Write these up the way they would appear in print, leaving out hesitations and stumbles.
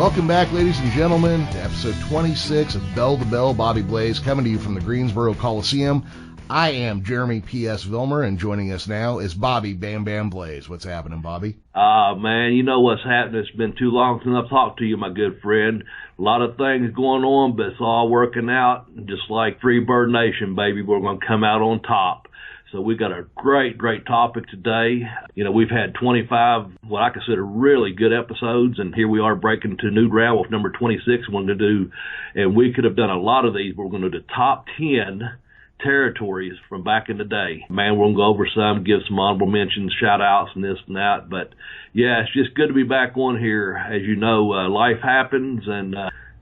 Welcome back, ladies and gentlemen, to episode 26 of Bell to Bell, Bobby Blaze, coming to you from the Greensboro Coliseum. I am Jeremy P.S. Vilmer, and joining us now is Bobby Bam Bam Blaze. What's happening, Bobby? Man, you know what's happening. It's been too long since I've talked to you, my good friend. A lot of things going on, but it's all working out. Just like Free Bird Nation, baby, we're going to come out on top. So we got a great topic today. You know, we've had 25, what I consider really good episodes, and here we are breaking to new ground with number 26 we're going to do. And we could have done a lot of these, but we're going to do the top 10 territories from back in the day. Man, we're going to go over some, give some honorable mentions, shout-outs, and this and that. But, yeah, it's just good to be back on here. As you know, life happens, and,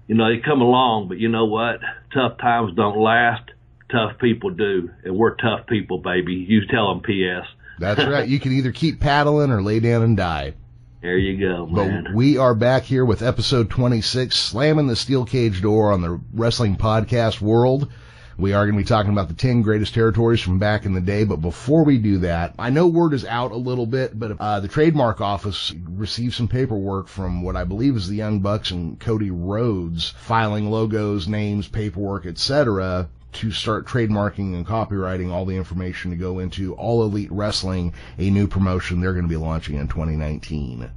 you know, they come along, but you know what? Tough times don't last. Tough people do, and we're tough people, baby. You tell them, P.S. That's right. You can either keep paddling or lay down and die. There you go, man. But we are back here with episode 26, slamming the steel cage door on the wrestling podcast world. We are going to be talking about the 10 greatest territories from back in the day, but before we do that, I know word is out a little bit, but the trademark office received some paperwork from what I believe is the Young Bucks and Cody Rhodes, filing logos, names, paperwork, etc., to start trademarking and copyrighting all the information to go into All Elite Wrestling, a new promotion they're going to be launching in 2019.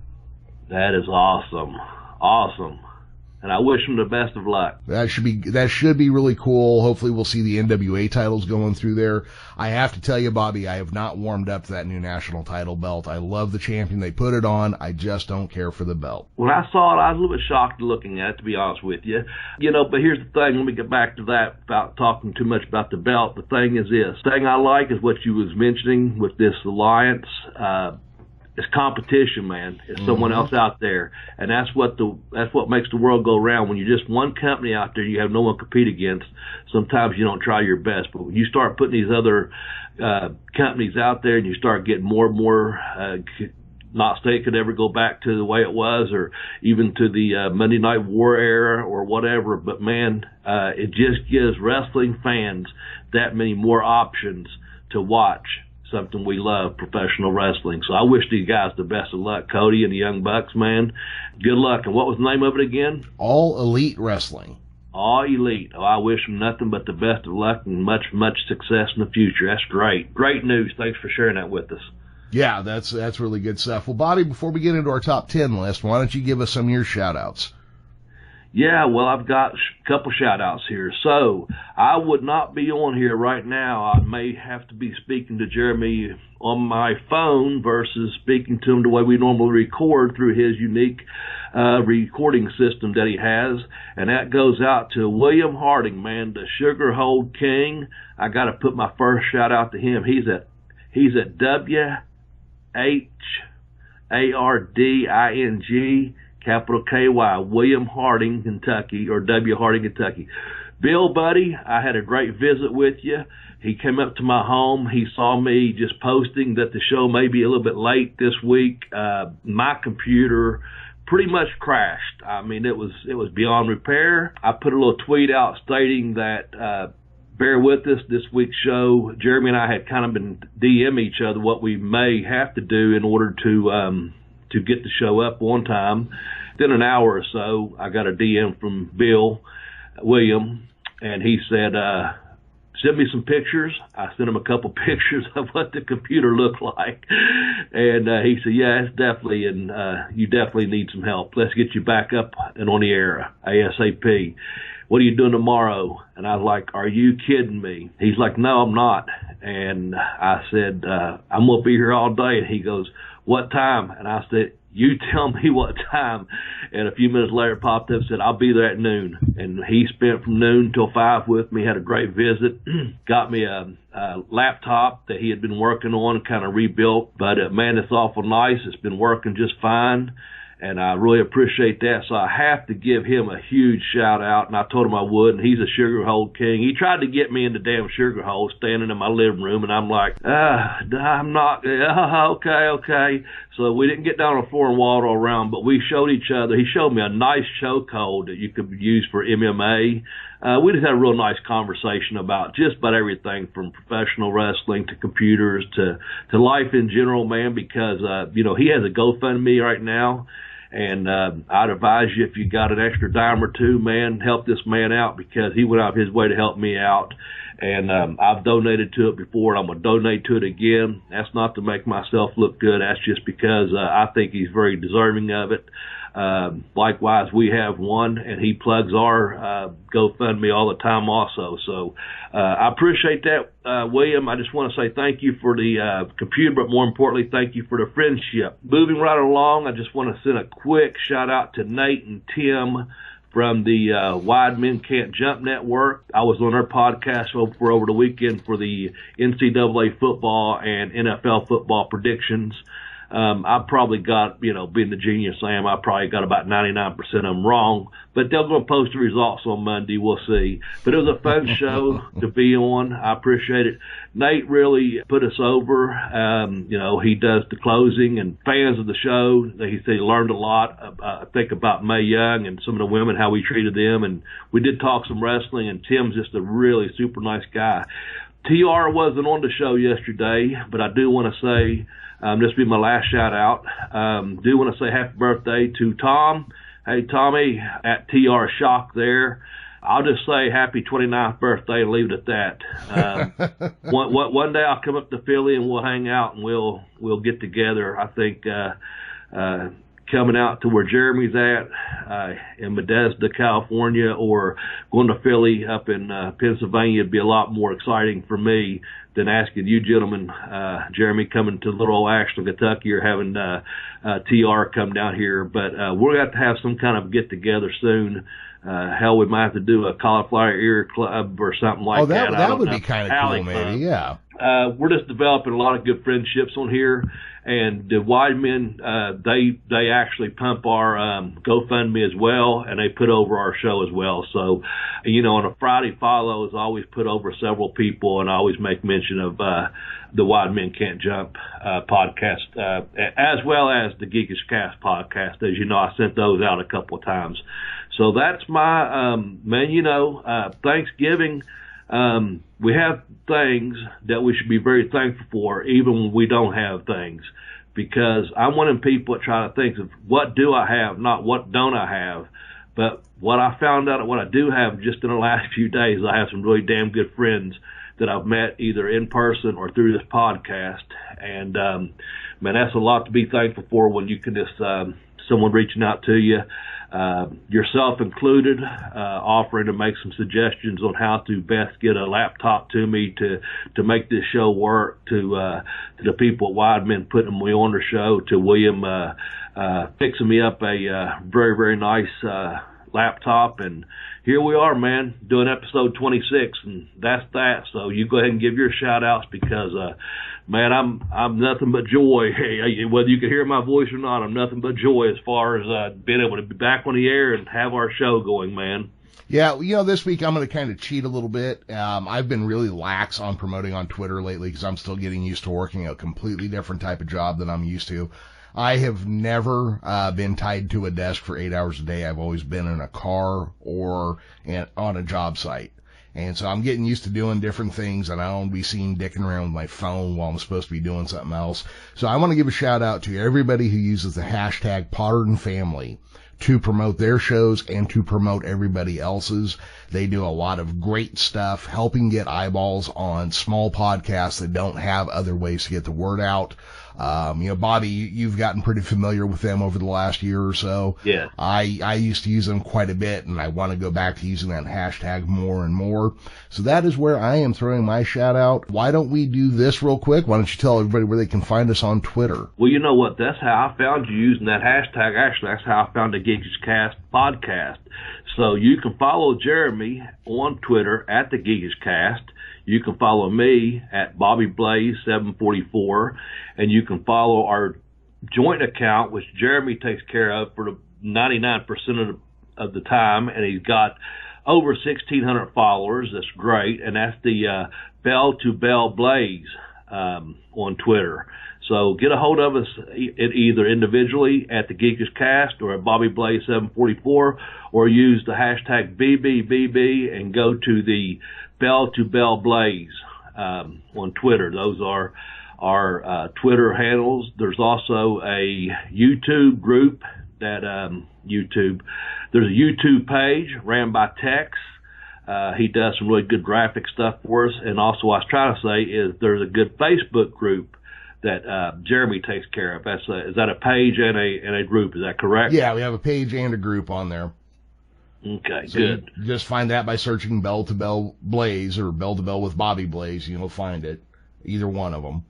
That is awesome. Awesome. And I wish them the best of luck. That should be really cool. Hopefully we'll see the NWA titles going through there. I have to tell you, Bobby, I have not warmed up to that new national title belt. I love the champion they put it on. I just don't care for the belt. When I saw it, I was a little bit shocked looking at it, to be honest with you. You know, but here's the thing. Let me get back to that without talking too much about the belt. The thing is this. The thing I like is what you was mentioning with this alliance. It's competition, man. It's someone else out there, and that's what makes the world go round. When you're just one company out there, you have no one to compete against. Sometimes you don't try your best, but when you start putting these other companies out there, and you start getting more and more, not saying it could ever go back to the way it was, or even to the Monday Night War era or whatever. But man, it just gives wrestling fans that many more options to watch something we love, professional wrestling. So I wish these guys the best of luck, Cody and the Young Bucks, man. Good luck. And what was the name of it again? All Elite Wrestling. All Elite. Oh, I wish them nothing but the best of luck and much success in the future. That's great. Great news. Thanks for sharing that with us. Yeah, that's really good stuff. Well, Bobby, before we get into our top 10 list, why don't you give us some of your shout-outs? Yeah, well, I've got a couple shout-outs here. So I would not be on here right now. I may have to be speaking to Jeremy on my phone versus speaking to him the way we normally record through his unique recording system that he has. And that goes out to William Harding, man, the Sugarhold King. I got to put my first shout-out to him. He's at WHARDING, capital KY, William Harding, Kentucky, or W. Harding, Kentucky. Bill, buddy, I had a great visit with you. He came up to my home. He saw me just posting that the show may be a little bit late this week. My computer pretty much crashed. I mean, it was beyond repair. I put a little tweet out stating that, bear with us, this week's show, Jeremy and I had kind of been DM each other what we may have to do in order to get the show up on time. Within an hour or so, I got a DM from William, and he said, send me some pictures. I sent him a couple pictures of what the computer looked like. And he said, yeah, it's definitely, and you definitely need some help. Let's get you back up and on the air ASAP. What are you doing tomorrow? And I was like, are you kidding me? He's like, no, I'm not. And I said, I'm going to be here all day. And he goes, what time? And I said, you tell me what time. And a few minutes later popped up and said, I'll be there at noon. And he spent from noon till 5 with me, had a great visit, got me a laptop that he had been working on, kind of rebuilt. But man, it's awful nice. It's been working just fine. And I really appreciate that. So I have to give him a huge shout out. And I told him I would. And he's a Sugarhold King. He tried to get me in the damn Sugarhold standing in my living room. And I'm like, I'm not. Okay. So we didn't get down on the floor and waddle around, but we showed each other. He showed me a nice chokehold that you could use for MMA. We just had a real nice conversation about just about everything from professional wrestling to computers to life in general, man, because, he has a GoFundMe right now. And I'd advise you, if you got an extra dime or two, man, help this man out, because he went out of his way to help me out. And I've donated to it before, and I'm going to donate to it again. That's not to make myself look good. That's just because I think he's very deserving of it. Likewise, we have one, and he plugs our GoFundMe all the time also. So I appreciate that, William. I just want to say thank you for the computer, but more importantly, thank you for the friendship. Moving right along, I just want to send a quick shout-out to Nate and Tim from the Wide Men Can't Jump Network. I was on their podcast over the weekend for the NCAA football and NFL football predictions. I probably got, being the genius I am, I probably got about 99% of them wrong, but they're going to post the results on Monday. We'll see. But it was a fun show to be on. I appreciate it. Nate really put us over. He does the closing, and fans of the show, he said he learned a lot, I think, about Mae Young and some of the women, how we treated them. And we did talk some wrestling, and Tim's just a really super nice guy. TR wasn't on the show yesterday, but I do want to say, this will be my last shout out. Do want to say happy birthday to Tom. Hey, Tommy, at TR Shock there. I'll just say happy 29th birthday and leave it at that. One day I'll come up to Philly and we'll hang out and we'll get together. I think coming out to where Jeremy's at in Bethesda, California, or going to Philly up in Pennsylvania would be a lot more exciting for me than asking you gentlemen, Jeremy, coming to little old Ashland, Kentucky, or having TR come down here. But we're going to have some kind of get-together soon. Hell, we might have to do a cauliflower ear club or something like that. That would be kind of cool, maybe, yeah. We're just developing a lot of good friendships on here. And the Wide Men, they actually pump our GoFundMe as well, and they put over our show as well. So, on a Friday follows, I always put over several people, and I always make mention of the Wide Men Can't Jump podcast, as well as the Geekish Cast podcast. As you know, I sent those out a couple of times. So that's my, Thanksgiving. We have things that we should be very thankful for, even when we don't have things, because I'm one of them people that try to think of what do I have, not what don't I have. But what I found out, what I do have just in the last few days, I have some really damn good friends that I've met either in person or through this podcast. And, man, that's a lot to be thankful for when you can just, someone reaching out to you, yourself included, offering to make some suggestions on how to best get a laptop to me to make this show work, to the people at Wide Men putting me on the show, to William fixing me up a very, very nice laptop. And here we are, man, doing episode 26, and that's that. So you go ahead and give your shout-outs, because man, I'm nothing but joy. Hey, whether you can hear my voice or not, I'm nothing but joy as far as being able to be back on the air and have our show going, man. Yeah, this week I'm going to kind of cheat a little bit. I've been really lax on promoting on Twitter lately because I'm still getting used to working a completely different type of job than I'm used to. I have never been tied to a desk for 8 hours a day. I've always been in a car or on a job site. And so I'm getting used to doing different things, and I don't be seen dicking around with my phone while I'm supposed to be doing something else. So I want to give a shout out to everybody who uses the hashtag Podern Family to promote their shows and to promote everybody else's. They do a lot of great stuff, helping get eyeballs on small podcasts that don't have other ways to get the word out. Bobby, you've gotten pretty familiar with them over the last year or so. Yeah. I used to use them quite a bit, and I want to go back to using that hashtag more and more. So that is where I am throwing my shout out. Why don't we do this real quick? Why don't you tell everybody where they can find us on Twitter? Well, you know what? That's how I found you using that hashtag. Actually, that's how I found the Geekish Cast podcast. So you can follow Jeremy on Twitter at the Geekish Cast. You can follow me at Bobby Blaze 744, and you can follow our joint account, which Jeremy takes care of for the 99% of the time, and he's got over 1,600 followers. That's great, and that's the Bell to Bell Blaze on Twitter. So get a hold of us either individually at the Geekish Cast or at Bobby Blaze 744, or use the hashtag BBBB and go to the Bell to Bell Blaze on Twitter. Those are our Twitter handles. There's also a YouTube group YouTube. There's a YouTube page ran by Tex. He does some really good graphic stuff for us. And also, what I was trying to say is there's a good Facebook group that Jeremy takes care of. Is that a page and a group? Is that correct? Yeah, we have a page and a group on there. Okay, so good. You just find that by searching Bell to Bell Blaze or Bell to Bell with Bobby Blaze. You'll find it, either one of them.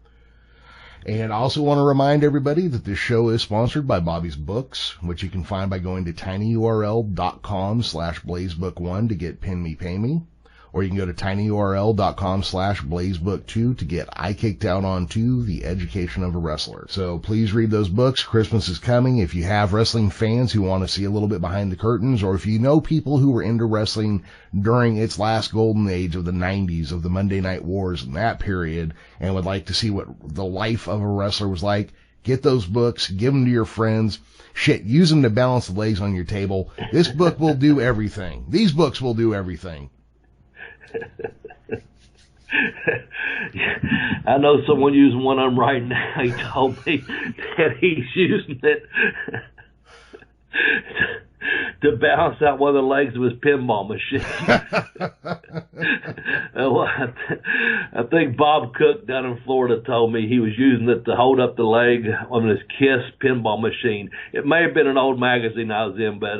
And I also want to remind everybody that this show is sponsored by Bobby's Books, which you can find by going to tinyurl.com/blazebook1 to get Pin Me Pay Me. Or you can go to tinyurl.com/blazebook2 to get I Kicked Out on 2, The Education of a Wrestler. So please read those books. Christmas is coming. If you have wrestling fans who want to see a little bit behind the curtains, or if you know people who were into wrestling during its last golden age of the 90s, of the Monday Night Wars in that period, and would like to see what the life of a wrestler was like, get those books, give them to your friends. Shit, use them to balance the legs on your table. This book will do everything. These books will do everything. I know someone using one of them right now. He told me that he's using it to balance out one of the legs of his pinball machine. Well, I think Bob Cook down in Florida told me he was using it to hold up the leg on his Kiss pinball machine. It may have been an old magazine I was in, but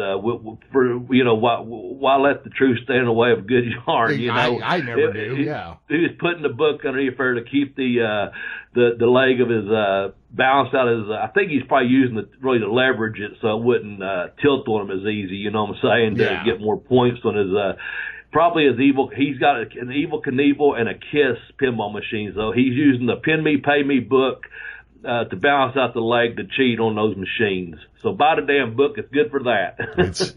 why let the truth stand in the way of a good yarn? I never do. Yeah, he was putting the book underneath her to keep the leg of his balance out his. I think he's probably using it really to leverage it so it wouldn't tilt on him as easy. You know what I'm saying? To get more points on his. Probably his evil. He's got an Evil Knievel and a Kiss pinball machine. So he's using the Pin Me Pay Me book to balance out the leg to cheat on those machines. So buy the damn book. It's good for that. It's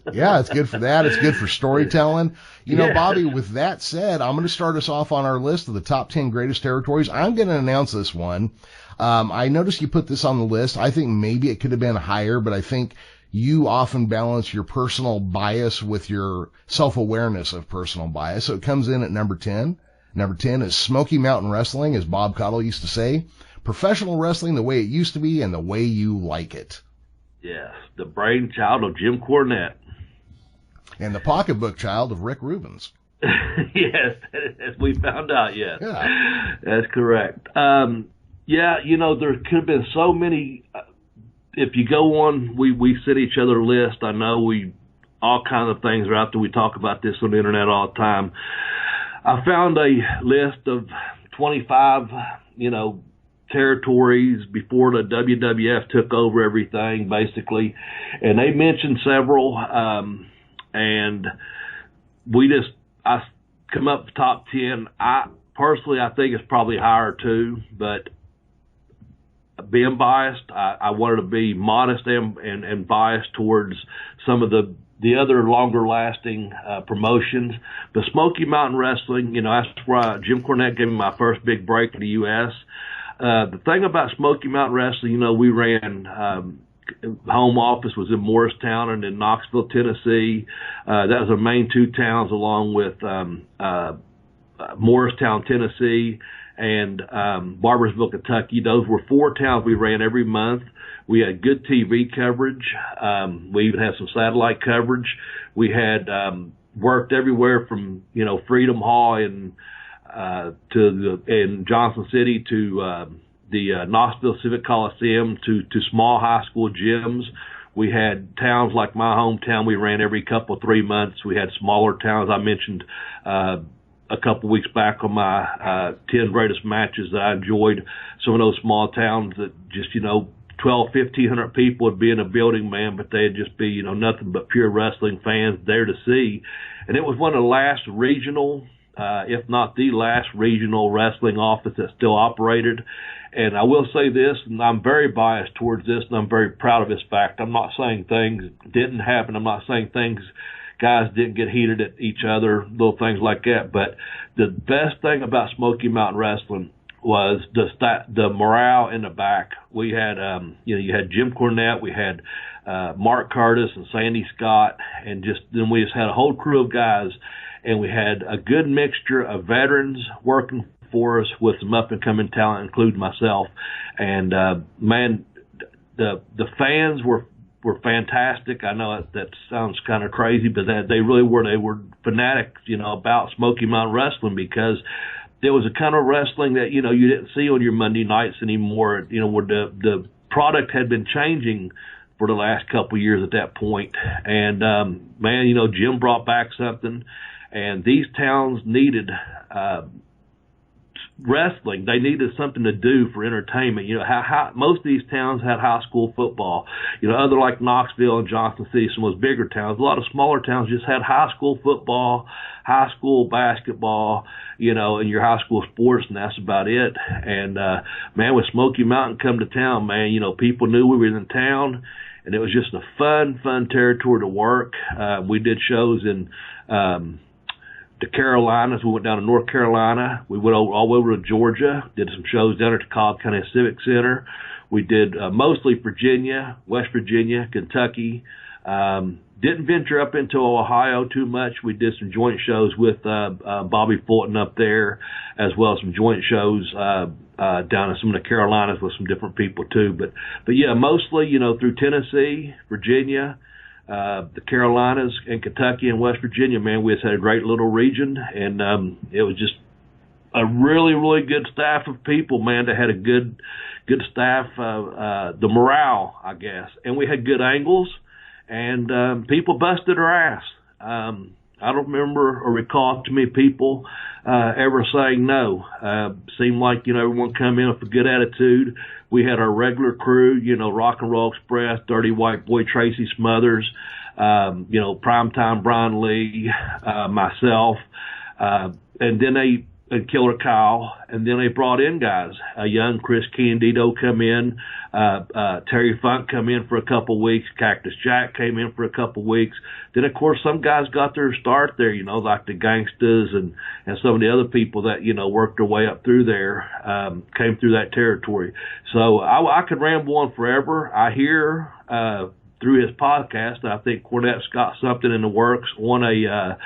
good for that. It's good for storytelling. You know, Bobby, with that said, I'm going to start us off on our list of the top 10 greatest territories. I'm going to announce this one. I noticed you put this on the list. I think maybe it could have been higher, but I think you often balance your personal bias with your self-awareness of personal bias. So it comes in at number 10. Number 10 is Smoky Mountain Wrestling, as Bob Cottle used to say. Professional wrestling the way it used to be and the way you like it. Yes, the brainchild of Jim Cornette. And the pocketbook child of Rick Rubens. Yes, as we found out, yes. Yeah. That's correct. There could have been so many. If you go on, we send each other a list. I know all kinds of things are out there. We talk about this on the internet all the time. I found a list of 25, territories before the WWF took over everything, basically. And they mentioned several, and I come up with top 10. I think it's probably higher too, but being biased, I wanted to be modest and biased towards some of the other longer lasting promotions. But Smoky Mountain Wrestling, that's where Jim Cornette gave me my first big break in the U.S. The thing about Smoky Mountain Wrestling, we ran, home office was in Morristown and in Knoxville, Tennessee. That was our main two towns, along with Morristown, Tennessee, and Barbersville, Kentucky. Those were 4 towns we ran every month. We had good TV coverage. We even had some satellite coverage. We had worked everywhere from Freedom Hall in Johnson City to the Knoxville Civic Coliseum to small high school gyms. We had towns like my hometown we ran every 3 months. We had smaller towns. I mentioned a couple weeks back on my 10 greatest matches that I enjoyed. Some of those small towns that just 1,200-1,500 people would be in a building, man, but they'd just be nothing but pure wrestling fans there to see. And it was one of the last regional, if not the last regional wrestling office that still operated. And I will say this, and I'm very biased towards this, and I'm very proud of this fact. I'm not saying things didn't happen. I'm not saying guys didn't get heated at each other, little things like that. But the best thing about Smoky Mountain Wrestling was the morale in the back. We had, you had Jim Cornette, we had Mark Curtis and Sandy Scott, and then we just had a whole crew of guys, and we had a good mixture of veterans working for us with some up-and-coming talent, including myself. And, man, the fans were were fantastic. I know that sounds kind of crazy, but they really were. They were fanatics, about Smoky Mountain Wrestling, because there was a kind of wrestling that, you didn't see on your Monday nights anymore, where the product had been changing for the last couple of years at that point. And, man, Jim brought back something, and these towns needed, wrestling. They needed something to do for entertainment. How most of these towns had high school football. Other like Knoxville and Johnson City, some of those bigger towns. A lot of smaller towns just had high school football, high school basketball, and your high school sports, and that's about it. And man, when Smoky Mountain come to town, man, people knew we were in town, and it was just a fun territory to work. We did shows in the Carolinas. We went down to North Carolina. We went all the way over to Georgia, did some shows down at the Cobb County Civic Center. We did mostly Virginia, West Virginia, Kentucky. Didn't venture up into Ohio too much. We did some joint shows with Bobby Fulton up there, as well as some joint shows down in some of the Carolinas with some different people too. But yeah, mostly, through Tennessee, Virginia, the Carolinas, and Kentucky and West Virginia, man, we just had a great little region, and it was just a really, really good staff of people, man, that had a good staff, the morale, I guess. And we had good angles, and people busted our ass. I don't remember or recall too many people ever saying no. Seemed like, everyone come in with a good attitude. We had our regular crew, Rock and Roll Express, Dirty White Boy Tracy Smothers, Primetime Brian Lee, myself, and then and Killer Kyle, and then they brought in guys. A young Chris Candido come in, Terry Funk come in for a couple of weeks, Cactus Jack came in for a couple of weeks. Then, of course, some guys got their start there, like the Gangstas and some of the other people that, worked their way up through there, came through that territory. So I could ramble on forever. I hear through his podcast, I think Cornette's got something in the works on a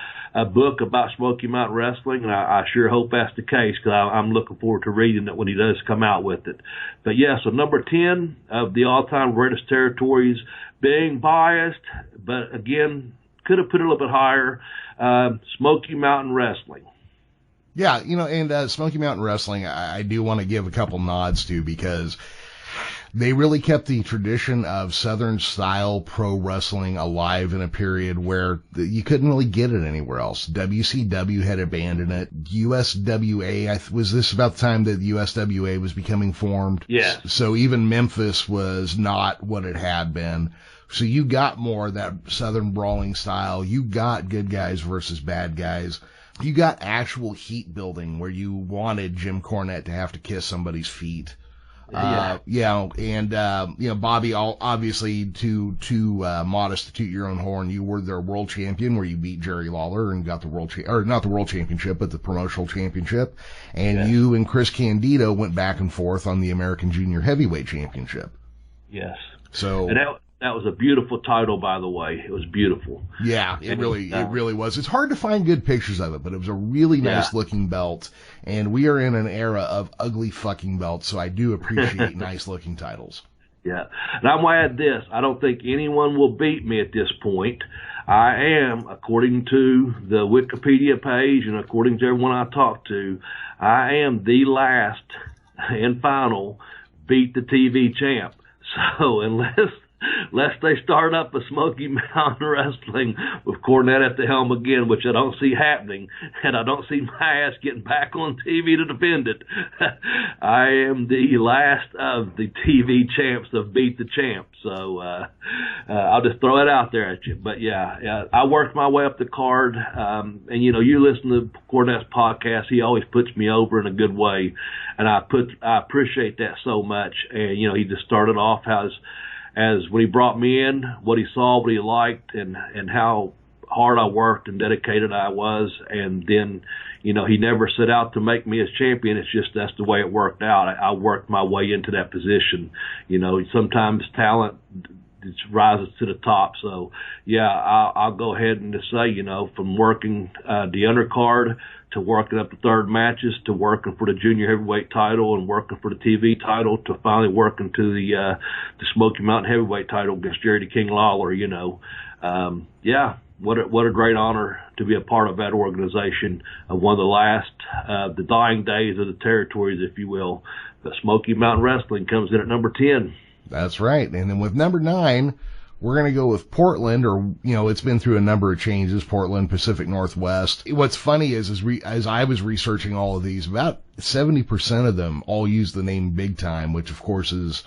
book about Smoky Mountain Wrestling, and I sure hope that's the case, because I'm looking forward to reading it when he does come out with it. But yeah, so number 10 of the all-time greatest territories, being biased, but again, could have put it a little bit higher, Smoky Mountain Wrestling. Yeah, and Smoky Mountain Wrestling, I do want to give a couple nods to, because they really kept the tradition of Southern-style pro wrestling alive in a period where you couldn't really get it anywhere else. WCW had abandoned it. USWA, was this about the time that USWA was becoming formed? Yeah. So even Memphis was not what it had been. So you got more of that Southern brawling style. You got good guys versus bad guys. You got actual heat building where you wanted Jim Cornette to have to kiss somebody's feet. Bobby, obviously too modest to toot your own horn. You were their world champion, where you beat Jerry Lawler and got the not the world championship, but the promotional championship. And you and Chris Candido went back and forth on the American Junior Heavyweight Championship. Yes. So. And that was a beautiful title, by the way. It was beautiful. Yeah, it really was. It's hard to find good pictures of it, but it was a really nice looking belt. And we are in an era of ugly fucking belts, so I do appreciate nice looking titles. Yeah. And I'm going to add this. I don't think anyone will beat me at this point. I am, according to the Wikipedia page and according to everyone I talk to, I am the last and final beat the TV champ. So unless they start up a Smoky Mountain Wrestling with Cornette at the helm again, which I don't see happening, and I don't see my ass getting back on TV to defend it, I am the last of the TV champs to beat the champ. So I'll just throw it out there at you. But yeah, I worked my way up the card, and you listen to Cornette's podcast, he always puts me over in a good way, and I appreciate that so much. And he just started off as when he brought me in, what he saw, what he liked, and how hard I worked and dedicated I was. And then, he never set out to make me his champion. It's just that's the way it worked out. I worked my way into that position. Sometimes talent just rises to the top. So, yeah, I'll go ahead and just say, from working the undercard to working up the third matches to working for the junior heavyweight title and working for the TV title to finally working to the Smoky Mountain heavyweight title against Jerry the King Lawler, yeah, what a great honor to be a part of that organization. One of the last, the dying days of the territories, if you will. The Smoky Mountain Wrestling comes in at number 10. That's right. And then with number 9, we're going to go with Portland, or, it's been through a number of changes, Portland, Pacific Northwest. What's funny is as I was researching all of these, about 70% of them all use the name Big Time, which of course is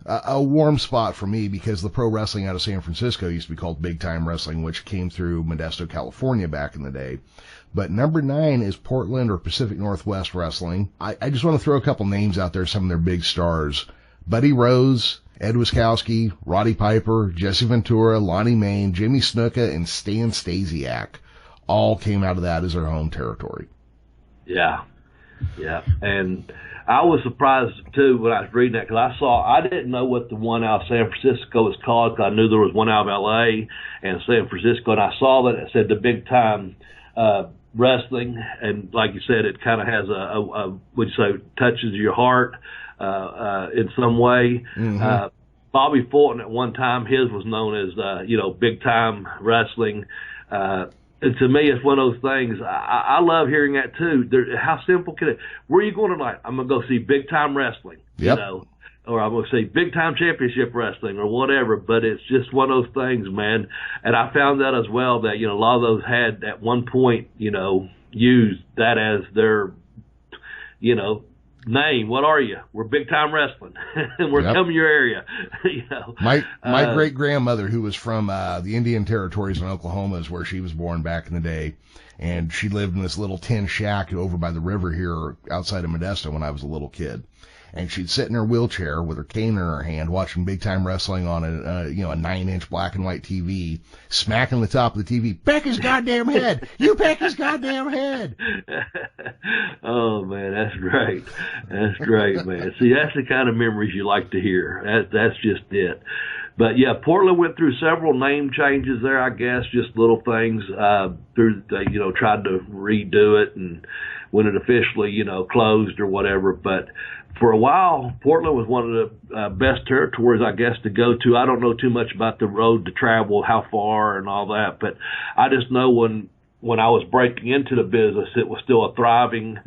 a warm spot for me because the pro wrestling out of San Francisco used to be called Big Time Wrestling, which came through Modesto, California back in the day. But number 9 is Portland or Pacific Northwest Wrestling. I just want to throw a couple names out there, some of their big stars. Buddy Rose, Ed Wiskowski, Roddy Piper, Jesse Ventura, Lonnie Main, Jimmy Snuka, and Stan Stasiak all came out of that as their home territory. Yeah. And I was surprised, too, when I was reading that, because I didn't know what the one out of San Francisco was called, because I knew there was one out of L.A. and San Francisco, and I saw that it said the Big Time Wrestling, and like you said, it kind of has touches your heart in some way. Mm-hmm. Bobby Fulton at one time, his was known as, Big Time Wrestling. And to me, it's one of those things. I love hearing that too. How simple can it? Where are you going tonight? I'm gonna go see Big Time Wrestling. Yep. Or I'm gonna see Big Time Championship Wrestling or whatever. But it's just one of those things, man. And I found that as well that a lot of those had at one point, used that as their, name. What are you? We're Big Time Wrestling, and we're coming to your area. My great grandmother, who was from the Indian Territories in Oklahoma, is where she was born back in the day, and she lived in this little tin shack over by the river here outside of Modesto when I was a little kid. And she'd sit in her wheelchair with her cane in her hand, watching Big Time Wrestling on a 9-inch black and white TV, smacking the top of the TV. Peck his goddamn head! You peck his goddamn head! Oh man, that's great. That's great, man. See, that's the kind of memories you like to hear. That's just it. But yeah, Portland went through several name changes there, I guess, just little things. Tried to redo it, and when it officially, closed or whatever. But for a while, Portland was one of the best territories, I guess, to go to. I don't know too much about the road to travel, how far and all that, but I just know when I was breaking into the business, it was still a thriving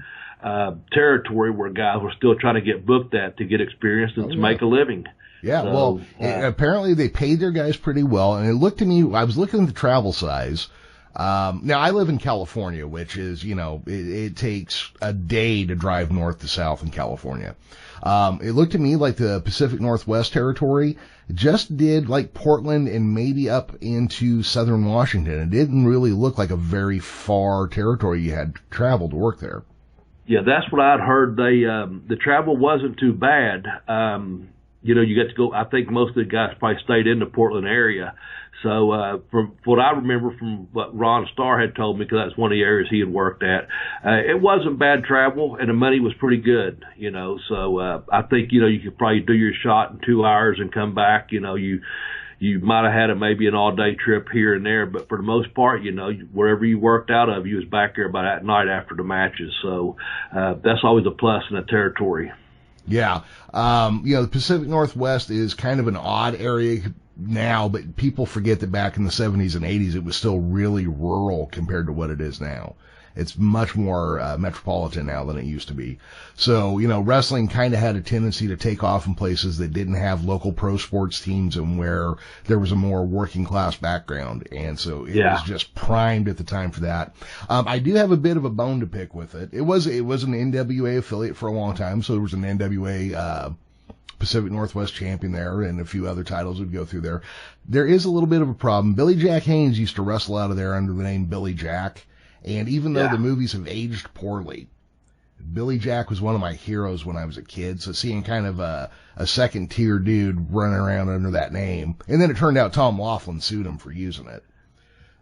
territory where guys were still trying to get booked at to get experience and to make a living. Yeah, so, apparently they paid their guys pretty well, and it looked to me, I was looking at the travel size. Now I live in California, which is, it takes a day to drive north to south in California. It looked to me like the Pacific Northwest territory just did like Portland and maybe up into southern Washington. It didn't really look like a very far territory you had to travel to work there. Yeah, that's what I'd heard. The travel wasn't too bad. You get to go, I think most of the guys probably stayed in the Portland area. So, from what I remember from what Ron Starr had told me, because that's one of the areas he had worked at, it wasn't bad travel and the money was pretty good, so, I think, you could probably do your shot in 2 hours and come back, you might have had maybe an all-day trip here and there, but for the most part, wherever you worked out of, you was back there by that night after the matches. So, that's always a plus in a territory. Yeah. The Pacific Northwest is kind of an odd area now, but people forget that back in the 70s and 80s, it was still really rural compared to what it is now. It's much more metropolitan now than it used to be. So, wrestling kind of had a tendency to take off in places that didn't have local pro sports teams and where there was a more working class background. And so it was just primed at the time for that. I do have a bit of a bone to pick with it. It was an NWA affiliate for a long time. So there was an NWA, Pacific Northwest champion there, and a few other titles would go through there. There is a little bit of a problem. Billy Jack Haynes used to wrestle out of there under the name Billy Jack. And even though the movies have aged poorly, Billy Jack was one of my heroes when I was a kid. So seeing kind of a second tier dude running around under that name, and then it turned out Tom Laughlin sued him for using it.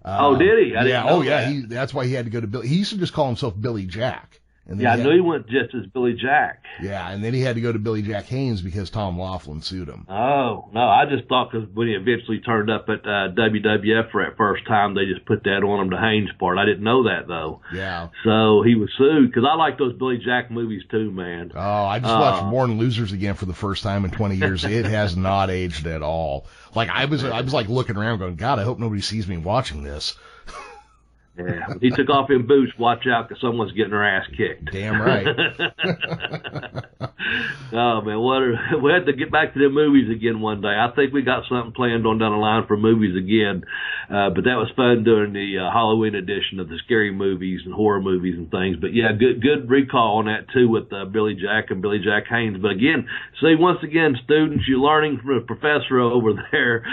Did he? That's why he had to go to Billy. He used to just call himself Billy Jack And I knew he went just as Billy Jack. Yeah, and then he had to go to Billy Jack Haynes because Tom Laughlin sued him. Oh, no, I just thought because when he eventually turned up at WWF for that first time, they just put that on him, the Haynes part. I didn't know that, though. Yeah. So he was sued, because I like those Billy Jack movies, too, man. Oh, I just watched Born Losers again for the first time in 20 years. It has not aged at all. Like, I was like looking around going, God, I hope nobody sees me watching this. Yeah, he took off in boots. Watch out, because someone's getting her ass kicked. Damn right. Oh man, we had to get back to the movies again one day. I think we got something planned on down the line for movies again. But that was fun doing the Halloween edition of the scary movies and horror movies and things. But yeah, good recall on that too with Billy Jack and Billy Jack Haynes. But again, see, once again, students, you're learning from a professor over there.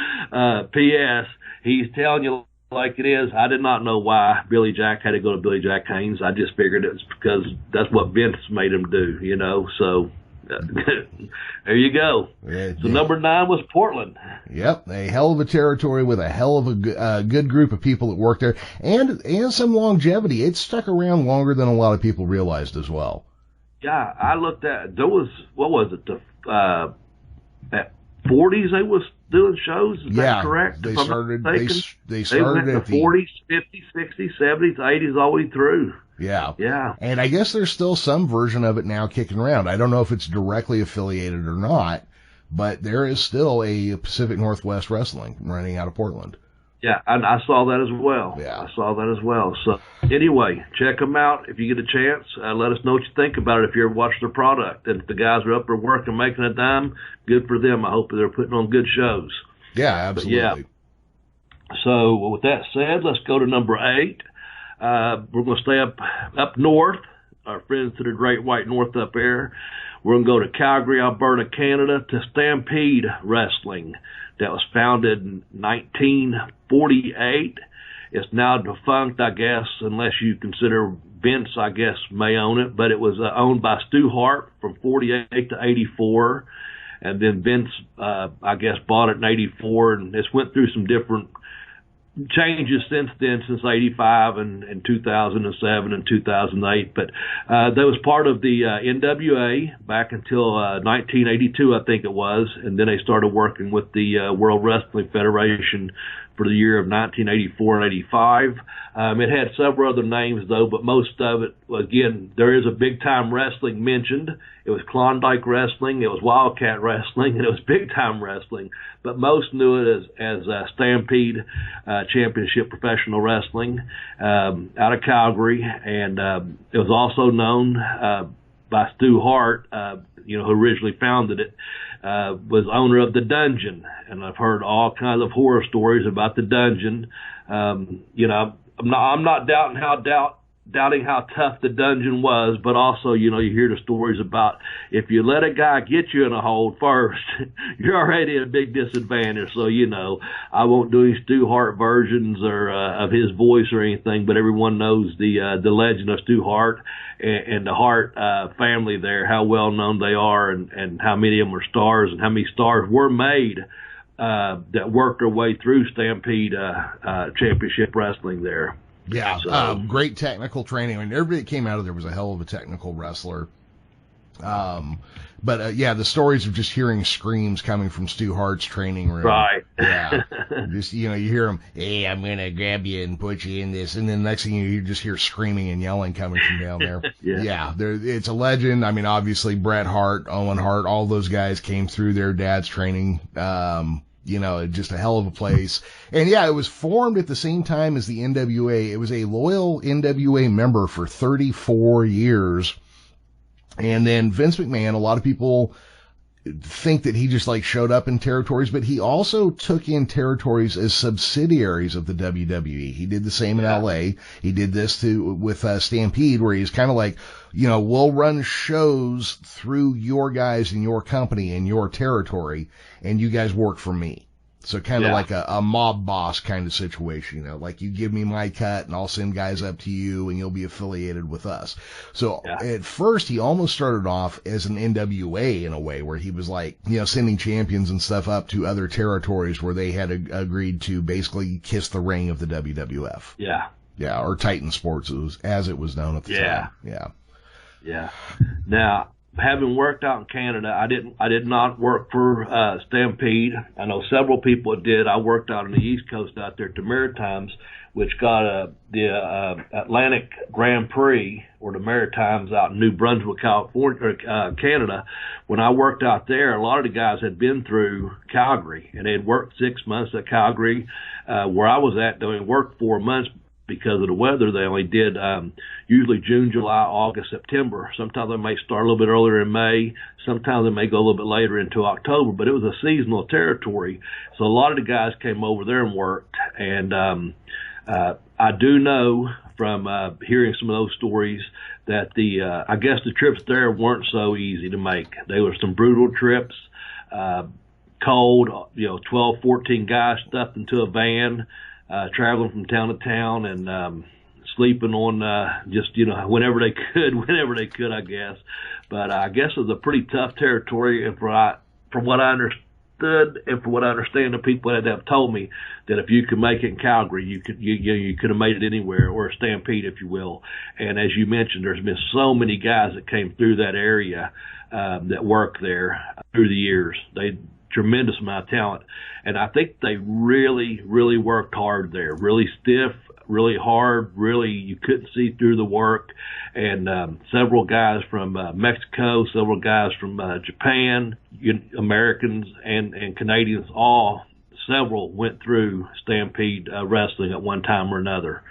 P.S. He's telling you like it is. I did not know why Billy Jack had to go to Billy Jack Haynes. I just figured it was because that's what Vince made him do, you know. So there you go. So number 9 was Portland. Yep, a hell of a territory with a hell of a good group of people that worked there, and some longevity. It stuck around longer than a lot of people realized as well. Yeah, I looked at, there was, what was it, at 40s they was doing shows, is that correct? They started they went at the 40s, 50s, 60s, 70s, 80s, all the way through. Yeah. Yeah. And I guess there's still some version of it now kicking around. I don't know if it's directly affiliated or not, but there is still a Pacific Northwest Wrestling running out of Portland. Yeah, and I saw that as well. Yeah. I saw that as well. So anyway, check them out if you get a chance. Let us know what you think about it if you ever watch their product. And if the guys are up there working, making a dime, good for them. I hope they're putting on good shows. Yeah, absolutely. Yeah. So with that said, let's go to number 8. We're going to stay up north, our friends to the Great White North up there. We're going to go to Calgary, Alberta, Canada, to Stampede Wrestling. That was founded in 1948. It's now defunct, I guess, unless you consider Vince, I guess, may own it. But it was owned by Stu Hart from 48 to 84. And then Vince, I guess, bought it in 84. And it's went through some different changes since then, since 85 and 2007 and 2008. But that was part of the NWA back until 1982, I think it was. And then they started working with the World Wrestling Federation for the year of 1984 and 85. It had several other names, though, but most of it, again, there is a big-time wrestling mentioned. It was Klondike Wrestling, it was Wildcat Wrestling, and it was big-time wrestling. But most knew it as Stampede Championship Professional Wrestling out of Calgary. And it was also known by Stu Hart, who originally founded it, was owner of the Dungeon. And I've heard all kinds of horror stories about the Dungeon. I'm not doubting how tough the Dungeon was, but also, you hear the stories about if you let a guy get you in a hold first, you're already at a big disadvantage. So, I won't do any Stu Hart versions or of his voice or anything, but everyone knows the legend of Stu Hart and the Hart family there, how well known they are, and how many of them are stars, and how many stars were made that worked their way through Stampede Championship Wrestling there. Yeah, so, great technical training. I mean, everybody that came out of there was a hell of a technical wrestler. But the stories of just hearing screams coming from Stu Hart's training room. Right. Yeah. Just, you hear him, hey, I'm going to grab you and put you in this. And then the next thing you just hear screaming and yelling coming from down there. Yeah. It's a legend. I mean, obviously, Bret Hart, Owen Hart, all those guys came through their dad's training. Just a hell of a place. And yeah, it was formed at the same time as the NWA. It was a loyal NWA member for 34 years. And then Vince McMahon, a lot of people think that he just showed up in territories, but he also took in territories as subsidiaries of the WWE. He did the same in LA. He did this with Stampede, where he's kind of like, we'll run shows through your guys in your company in your territory, and you guys work for me. So kind of like a mob boss kind of situation, like you give me my cut and I'll send guys up to you and you'll be affiliated with us. So at first he almost started off as an NWA in a way where he was sending champions and stuff up to other territories where they had agreed to basically kiss the ring of the WWF. Yeah. Yeah. Or Titan Sports as it was known at the time. Yeah. Yeah. Now, having worked out in Canada, I did not work for Stampede. I know several people that did. I worked out on the East Coast out there at the Maritimes, which got the Atlantic Grand Prix, or the Maritimes, out in New Brunswick, California, Canada. When I worked out there, a lot of the guys had been through Calgary, and they had worked 6 months at Calgary. Where I was at, they only worked 4 months because of the weather. They only did usually June, July, August, September. Sometimes they may start a little bit earlier in May. Sometimes they may go a little bit later into October. But it was a seasonal territory, so a lot of the guys came over there and worked. And I do know from hearing some of those stories that I guess the trips there weren't so easy to make. They were some brutal trips, cold, 12, 14 guys stuffed into a van, traveling from town to town, and sleeping on just whenever they could, I guess. But I guess it was a pretty tough territory, and from what I understood, and from what I understand, the people that have told me that if you could make it in Calgary, you could have made it anywhere, or a Stampede, if you will. And as you mentioned, there's been so many guys that came through that area that worked there through the years. They tremendous amount of talent, and I think they really, really worked hard there. Really stiff, really hard. Really, you couldn't see through the work. And several guys from Mexico, several guys from Japan, Americans and Canadians, several went through Stampede wrestling at one time or another.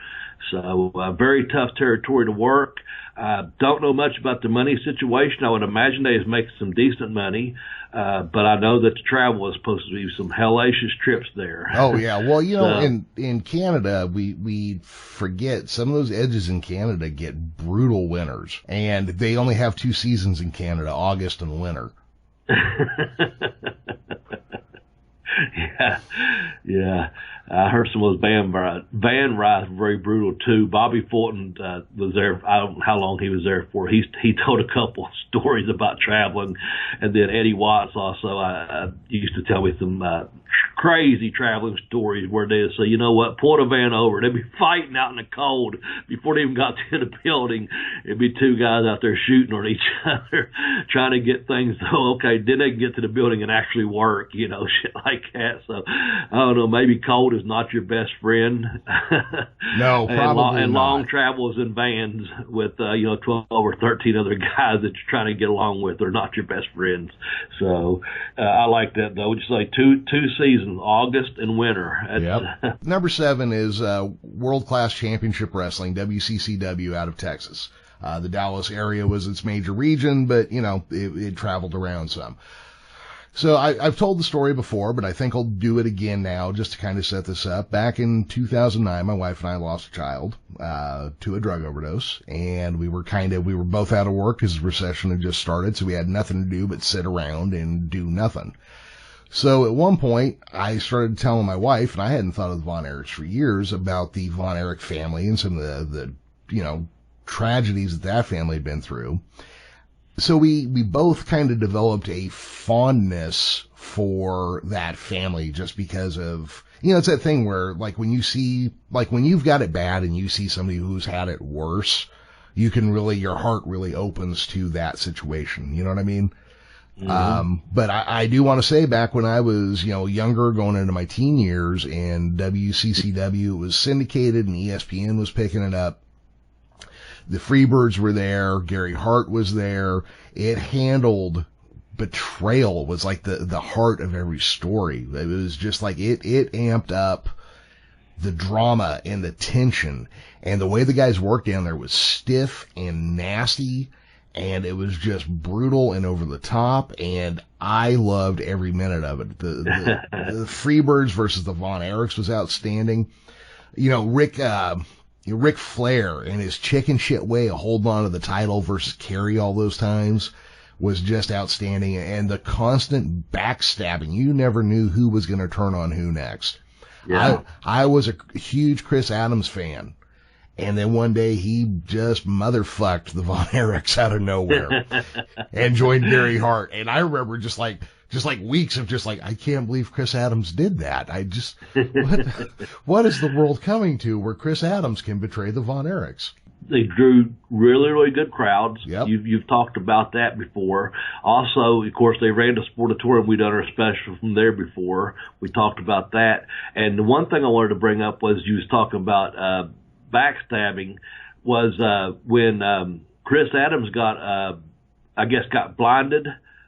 So very tough territory to work. Don't know much about the money situation. I would imagine they was making some decent money, but I know that the travel is supposed to be some hellacious trips there. Oh yeah, well in Canada we forget some of those edges in Canada get brutal winters, and they only have 2 seasons in Canada, August and winter. Yeah. I heard some of those van rides were very brutal too. Bobby Fulton was there. I don't know how long he was there for. He told a couple stories about traveling, and then Eddie Watts also used to tell me some crazy traveling stories where they'd say, you know what, pull the van over. They'd be fighting out in the cold before they even got to the building. It'd be 2 guys out there shooting on each other, trying to get things. So okay, then they can get to the building and actually work, shit like that. So I don't know, maybe cold is not your best friend. No, probably and not. long travels in vans with 12 or 13 other guys that you're trying to get along with are not your best friends. So I like that though. Just like two seasons, August and winter. Yep. Number 7 is World Class Championship Wrestling, WCCW, out of Texas. The Dallas area was its major region, but it traveled around some. So I've told the story before, but I think I'll do it again now just to kind of set this up. Back in 2009, my wife and I lost a child to a drug overdose, and we were both out of work because the recession had just started, so we had nothing to do but sit around and do nothing. So at one point, I started telling my wife, and I hadn't thought of the Von Erichs for years, about the Von Erich family and some of the tragedies that family had been through. So we both kind of developed a fondness for that family just because of, it's that thing where when you've got it bad and you see somebody who's had it worse, your heart really opens to that situation. You know what I mean? Mm-hmm. But I do want to say, back when I was, younger, going into my teen years, and WCCW was syndicated and ESPN was picking it up, the Freebirds were there. Gary Hart was there. It handled betrayal, was like the heart of every story. It was just like it amped up the drama and the tension. And the way the guys worked down there was stiff and nasty, and it was just brutal and over the top. And I loved every minute of it. The Freebirds versus the Von Erichs was outstanding. Ric Flair and his chicken shit way of holding on to the title versus Kerry all those times was just outstanding. And the constant backstabbing. You never knew who was going to turn on who next. Yeah. I was a huge Chris Adams fan. And then one day he just motherfucked the Von Erichs out of nowhere and joined Gary Hart. And I remember just like weeks of I can't believe Chris Adams did that. What is the world coming to where Chris Adams can betray the Von Erichs? they drew really, really good crowds. Yep. You've talked about that before. Also, of course, they ran the Sportatorium. We'd done our special from there before. We talked about that. And the one thing I wanted to bring up was you was talking about backstabbing was when Chris Adams got blinded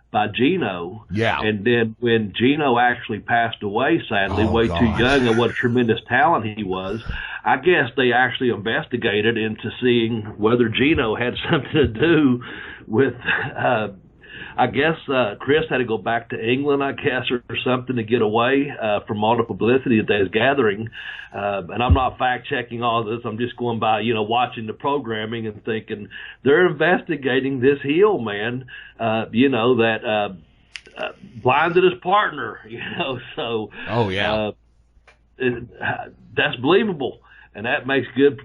by Gino. Yeah. And then when Gino actually passed away, sadly, way too young, and what a tremendous talent he was, I guess they actually investigated into seeing whether Gino had something to do with, Chris had to go back to England, I guess, or something to get away from all the publicity that they was gathering. And I'm not fact-checking all this. I'm just going by, watching the programming and thinking they're investigating this heel, man, that blinded his partner, so. Oh, yeah. That's believable. And that makes good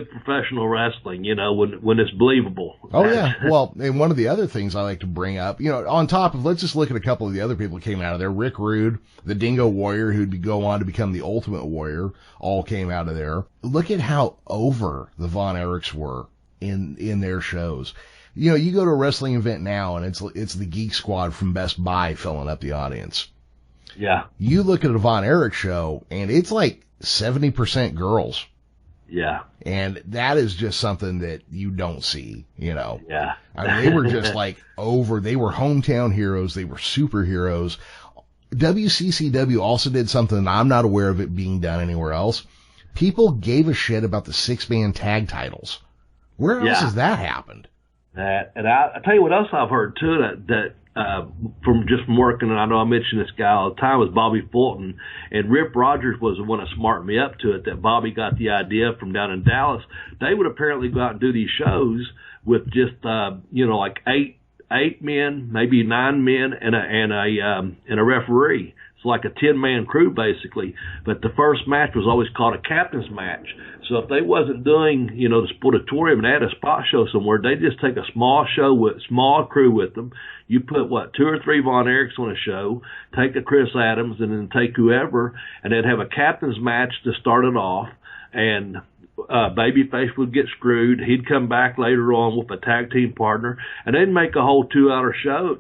professional wrestling, when it's believable. Oh, yeah. Well, and one of the other things I like to bring up, on top of, let's just look at a couple of the other people who came out of there. Rick Rude, the Dingo Warrior, who'd go on to become the Ultimate Warrior, all came out of there. Look at how over the Von Erichs were in their shows. You go to a wrestling event now, and it's the Geek Squad from Best Buy filling up the audience. Yeah. You look at a Von Erich show, and it's like 70% girls. Yeah. And that is just something that you don't see, Yeah. I mean, they were just like they were hometown heroes. They were superheroes. WCCW also did something that I'm not aware of it being done anywhere else. People gave a shit about the 6-man tag titles. Where else has that happened? And I tell you what else I've heard too, that from working, and I know I mention this guy all the time, was Bobby Fulton, and Rip Rogers was the one that smartened me up to it, that Bobby got the idea from down in Dallas. They would apparently go out and do these shows with just like eight men, maybe 9 men, and a referee. It's like a 10-man crew basically. But the first match was always called a captain's match. So if they wasn't doing, the Sportatorium and they had a spot show somewhere, they just take a small crew with them. You put 2 or 3 Von Erichs on a show, take a Chris Adams, and then take whoever, and they'd have a captain's match to start it off, and Babyface would get screwed. He'd come back later on with a tag team partner, and they'd make a whole 2-hour show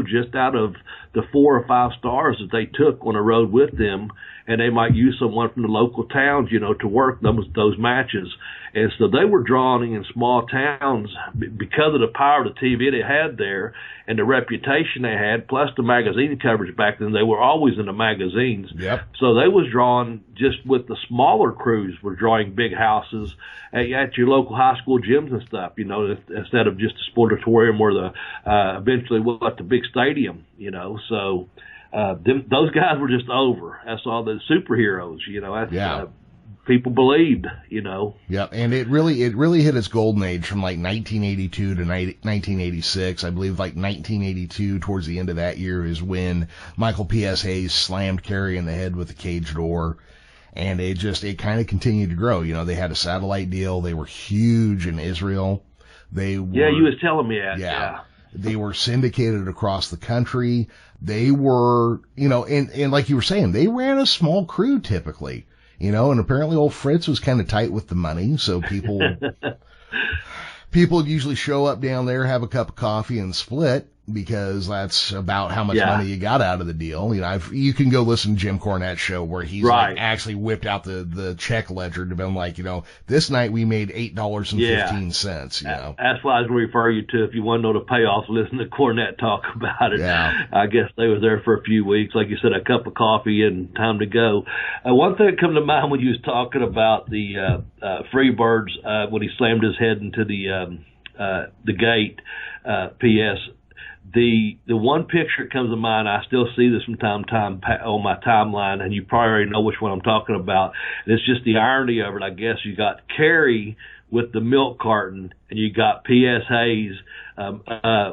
just out of the 4 or 5 stars that they took on the road with them, and they might use someone from the local towns, to work those matches. And so they were drawing in small towns because of the power of the TV they had there and the reputation they had, plus the magazine coverage back then. They were always in the magazines. Yep. So they was drawing, just with the smaller crews, were drawing big houses at your local high school gyms and stuff, instead of just the Sportatorium or the eventually the big stadium, So those guys were just over. That's all the superheroes, people believed, Yeah, and it really hit its golden age from like 1982 to 1986. I believe like 1982, towards the end of that year, is when Michael P.S. Hayes slammed Kerry in the head with a cage door. And it kind of continued to grow. They had a satellite deal. They were huge in Israel. You was telling me that. Yeah. They were syndicated across the country. They were, and like you were saying, they ran a small crew typically. And apparently old Fritz was kind of tight with the money, so people would usually show up down there, have a cup of coffee, and split, because that's about how much money you got out of the deal. You can go listen to Jim Cornette's show where he's actually whipped out the check ledger to be like, this night we made $8.15. That's what I was going to refer you to. If you want to know the payoffs, listen to Cornette talk about it. Yeah. I guess they were there for a few weeks, like you said, a cup of coffee and time to go. One thing that come to mind when you was talking about the Freebirds, when he slammed his head into the gate, P.S. The one picture that comes to mind, I still see this from time to time on my timeline, and you probably already know which one I'm talking about. And it's just the irony of it, I guess. You got Kerry with the milk carton, and you got P.S. Hayes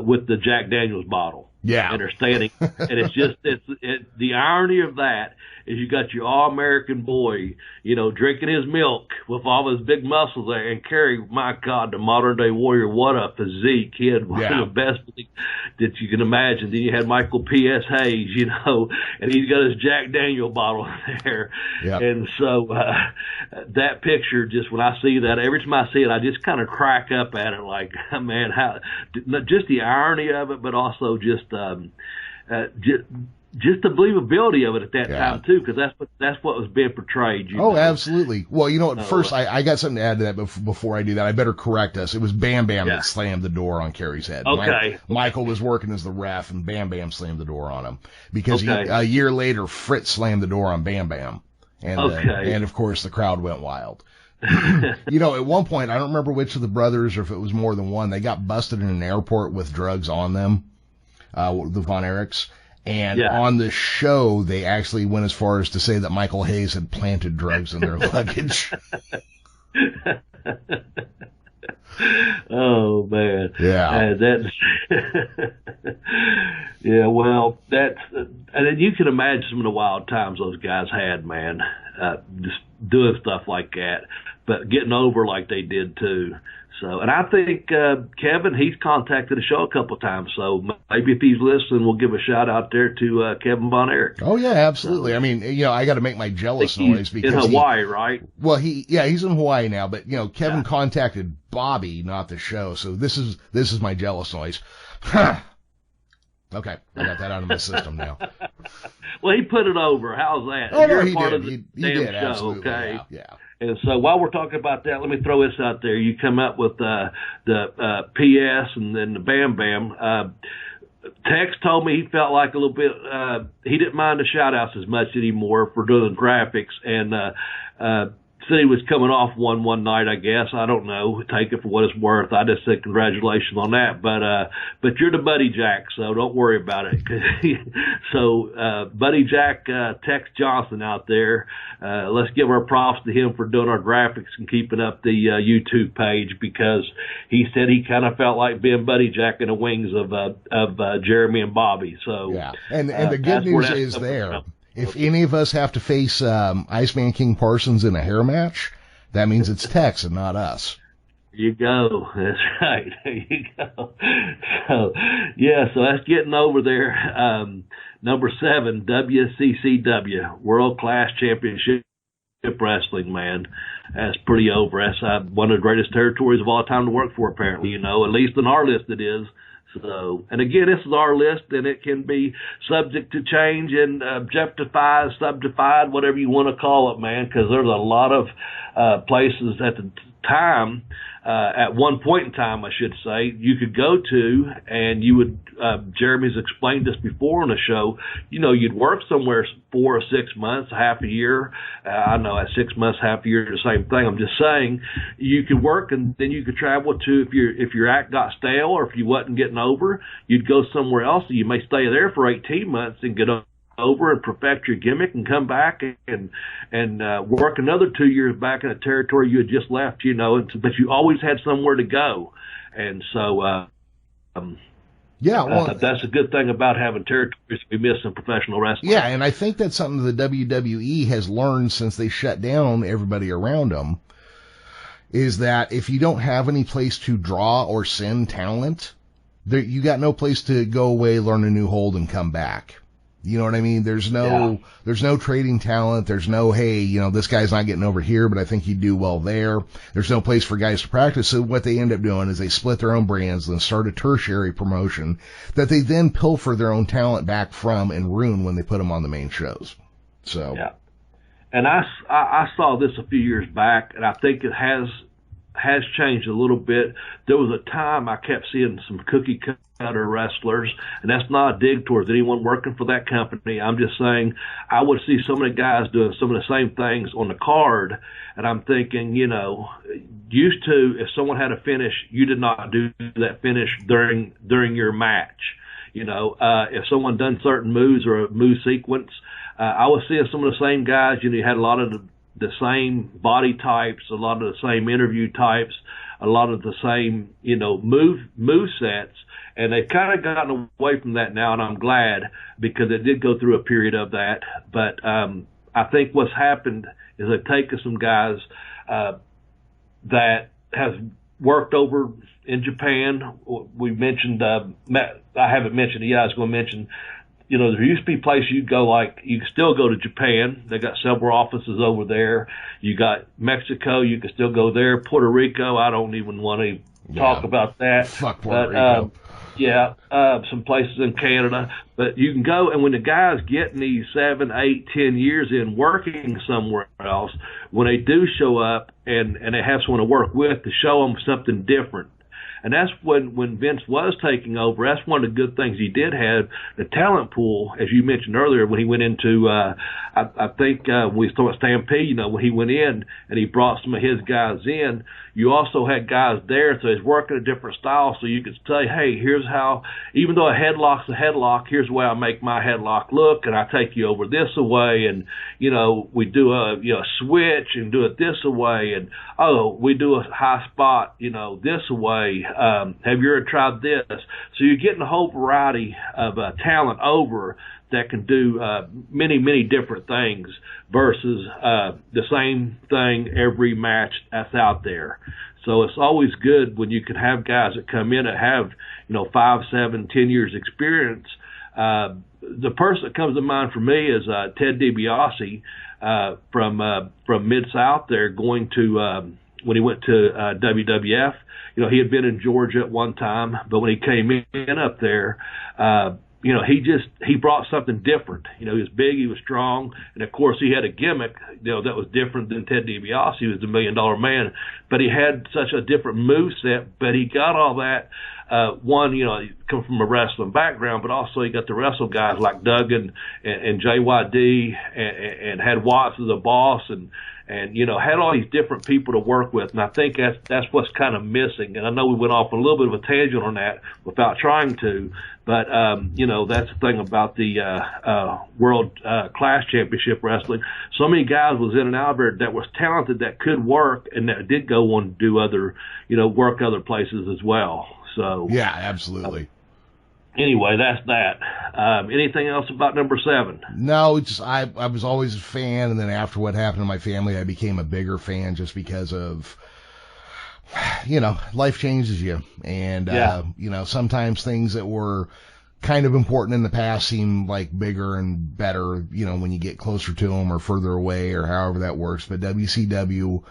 with the Jack Daniels bottle. Yeah. And they're standing, and it's just the irony of that is you got your all-American boy, drinking his milk with all his big muscles there, and Kerry, my God, the modern-day warrior, what a physique. He had one of the best that you can imagine. Then you had Michael P.S. Hayes, and he's got his Jack Daniel bottle there. Yep. And so that picture, just when I see that, every time I see it, I just kind of crack up at it like, man, how just the irony of it, but also just the believability of it at that time too, because that's what was being portrayed. Absolutely. Well, first I got something to add to that before I do that. I better correct us. It was Bam Bam that slammed the door on Kerry's head. Okay. Michael was working as the ref, and Bam Bam slammed the door on him because a year later Fritz slammed the door on Bam Bam, and of course the crowd went wild. At one point, I don't remember which of the brothers or if it was more than one, they got busted in an airport with drugs on them, the Von Erichs. And on the show, they actually went as far as to say that Michael Hayes had planted drugs in their luggage. Oh, man. Yeah. Well, and then you can imagine some of the wild times those guys had, man, just doing stuff like that, but getting over like they did too. So, and I think Kevin, he's contacted the show a couple of times. So maybe if he's listening, we'll give a shout out there to Kevin Von Erich. Oh yeah, absolutely. I mean, I got to make my jealous noise because in Hawaii, right? Well, he's in Hawaii now, but Kevin contacted Bobby, not the show. So this is my jealous noise. Okay, I got that out of my system now. Well, he put it over. How's that? Oh, You're no, a part did. of the He damn did, show, absolutely. okay? Yeah. And so while we're talking about that, let me throw this out there. You come up with the PS and then the Bam Bam. Tex told me he felt like a little bit, he didn't mind the shout outs as much anymore for doing graphics, and said he was coming off one night, I guess. I don't know. Take it for what it's worth. I just say congratulations on that. But you're the Buddy Jack, so don't worry about it. So, Buddy Jack, Tex Johnson out there, let's give our props to him for doing our graphics and keeping up the YouTube page, because he said he kind of felt like being Buddy Jack in the wings of Jeremy and Bobby. So, yeah. And the good news is there. If any of us have to face Iceman King Parsons in a hair match, that means it's Tex and not us. There you go. That's right. There you go. So that's getting over there. Number 7, WCCW, World Class Championship Wrestling, man. That's pretty over. That's one of the greatest territories of all time to work for, apparently, at least on our list it is. So, and again, this is our list, and it can be subject to change and objectified, subdivided, whatever you want to call it, man, because there's a lot of places at the time, at one point in time, I should say, you could go to, and you would, Jeremy's explained this before on the show, you'd work somewhere 4 or 6 months, half a year. I know at 6 months, half a year, the same thing. I'm just saying you could work, and then you could travel to, if your act got stale or if you wasn't getting over, you'd go somewhere else. You may stay there for 18 months and get over and perfect your gimmick and come back and work another 2 years back in a territory you had just left, but you always had somewhere to go. And so, that's a good thing about having territories we miss in professional wrestling. Yeah, and I think that's something the WWE has learned since they shut down everybody around them, is that if you don't have any place to draw or send talent, you got no place to go away, learn a new hold, and come back. You know what I mean? There's no trading talent. There's no, hey, this guy's not getting over here, but I think he'd do well there. There's no place for guys to practice. So what they end up doing is they split their own brands and start a tertiary promotion that they then pilfer their own talent back from and ruin when they put them on the main shows. So. Yeah. And I saw this a few years back, and I think it has changed a little bit. There was a time I kept seeing some cookie cutter wrestlers, and that's not a dig towards anyone working for that company. I'm just saying I would see some of the guys doing some of the same things on the card, and I'm thinking, used to, if someone had a finish, you did not do that finish during your match. If someone done certain moves or a move sequence, I was seeing some of the same guys. You had a lot of the same body types, a lot of the same interview types, a lot of the same, move sets. And they've kind of gotten away from that now, and I'm glad, because it did go through a period of that. But I think what's happened is they've taken some guys that have worked over in Japan. We mentioned, I haven't mentioned it yet. I was going to mention, there used to be places you'd go, like, you can still go to Japan. They got several offices over there. You got Mexico. You can still go there. Puerto Rico, I don't even want to talk about that. Fuck Puerto Rico. Some places in Canada. But you can go, and when the guys getting these 7, 8, 10 years in working somewhere else, when they do show up and they have someone to work with to show them something different. And that's when Vince was taking over. That's one of the good things he did have, the talent pool, as you mentioned earlier, when he went into, I think we started Stampede, when he went in and he brought some of his guys in, you also had guys there, so he's working a different style, so you could say, hey, here's how, even though a headlock's a headlock, here's the way I make my headlock look, and I take you over this way, and, we do a switch and do it this way, and, we do a high spot, this way. Have you ever tried this? So you're getting a whole variety of talent over that can do many, many different things versus the same thing every match that's out there. So it's always good when you can have guys that come in that have, 5, 7, 10 years experience. The person that comes to mind for me is Ted DiBiase from Mid-South there, going to when he went to WWF. He had been in Georgia at one time, but when he came in up there, he brought something different. He was big, he was strong, and of course he had a gimmick, that was different than Ted DiBiase. He was the $1 Million Man, but he had such a different moveset, but he got all that. He come from a wrestling background, but also he got to wrestle guys like Duggan and JYD and had Watts as a boss and had all these different people to work with. And I think that's what's kind of missing. And I know we went off on a little bit of a tangent on that without trying to, but, that's the thing about the, World, Class Championship Wrestling. So many guys was in and out of there that was talented, that could work, and that did go on to do other, work other places as well. So yeah, absolutely. Anyway, that's that. Anything else about number 7? No, it's just I was always a fan, and then after what happened to my family, I became a bigger fan just because of, life changes you, and sometimes things that were kind of important in the past seem like bigger and better, when you get closer to them or further away or however that works. But WCW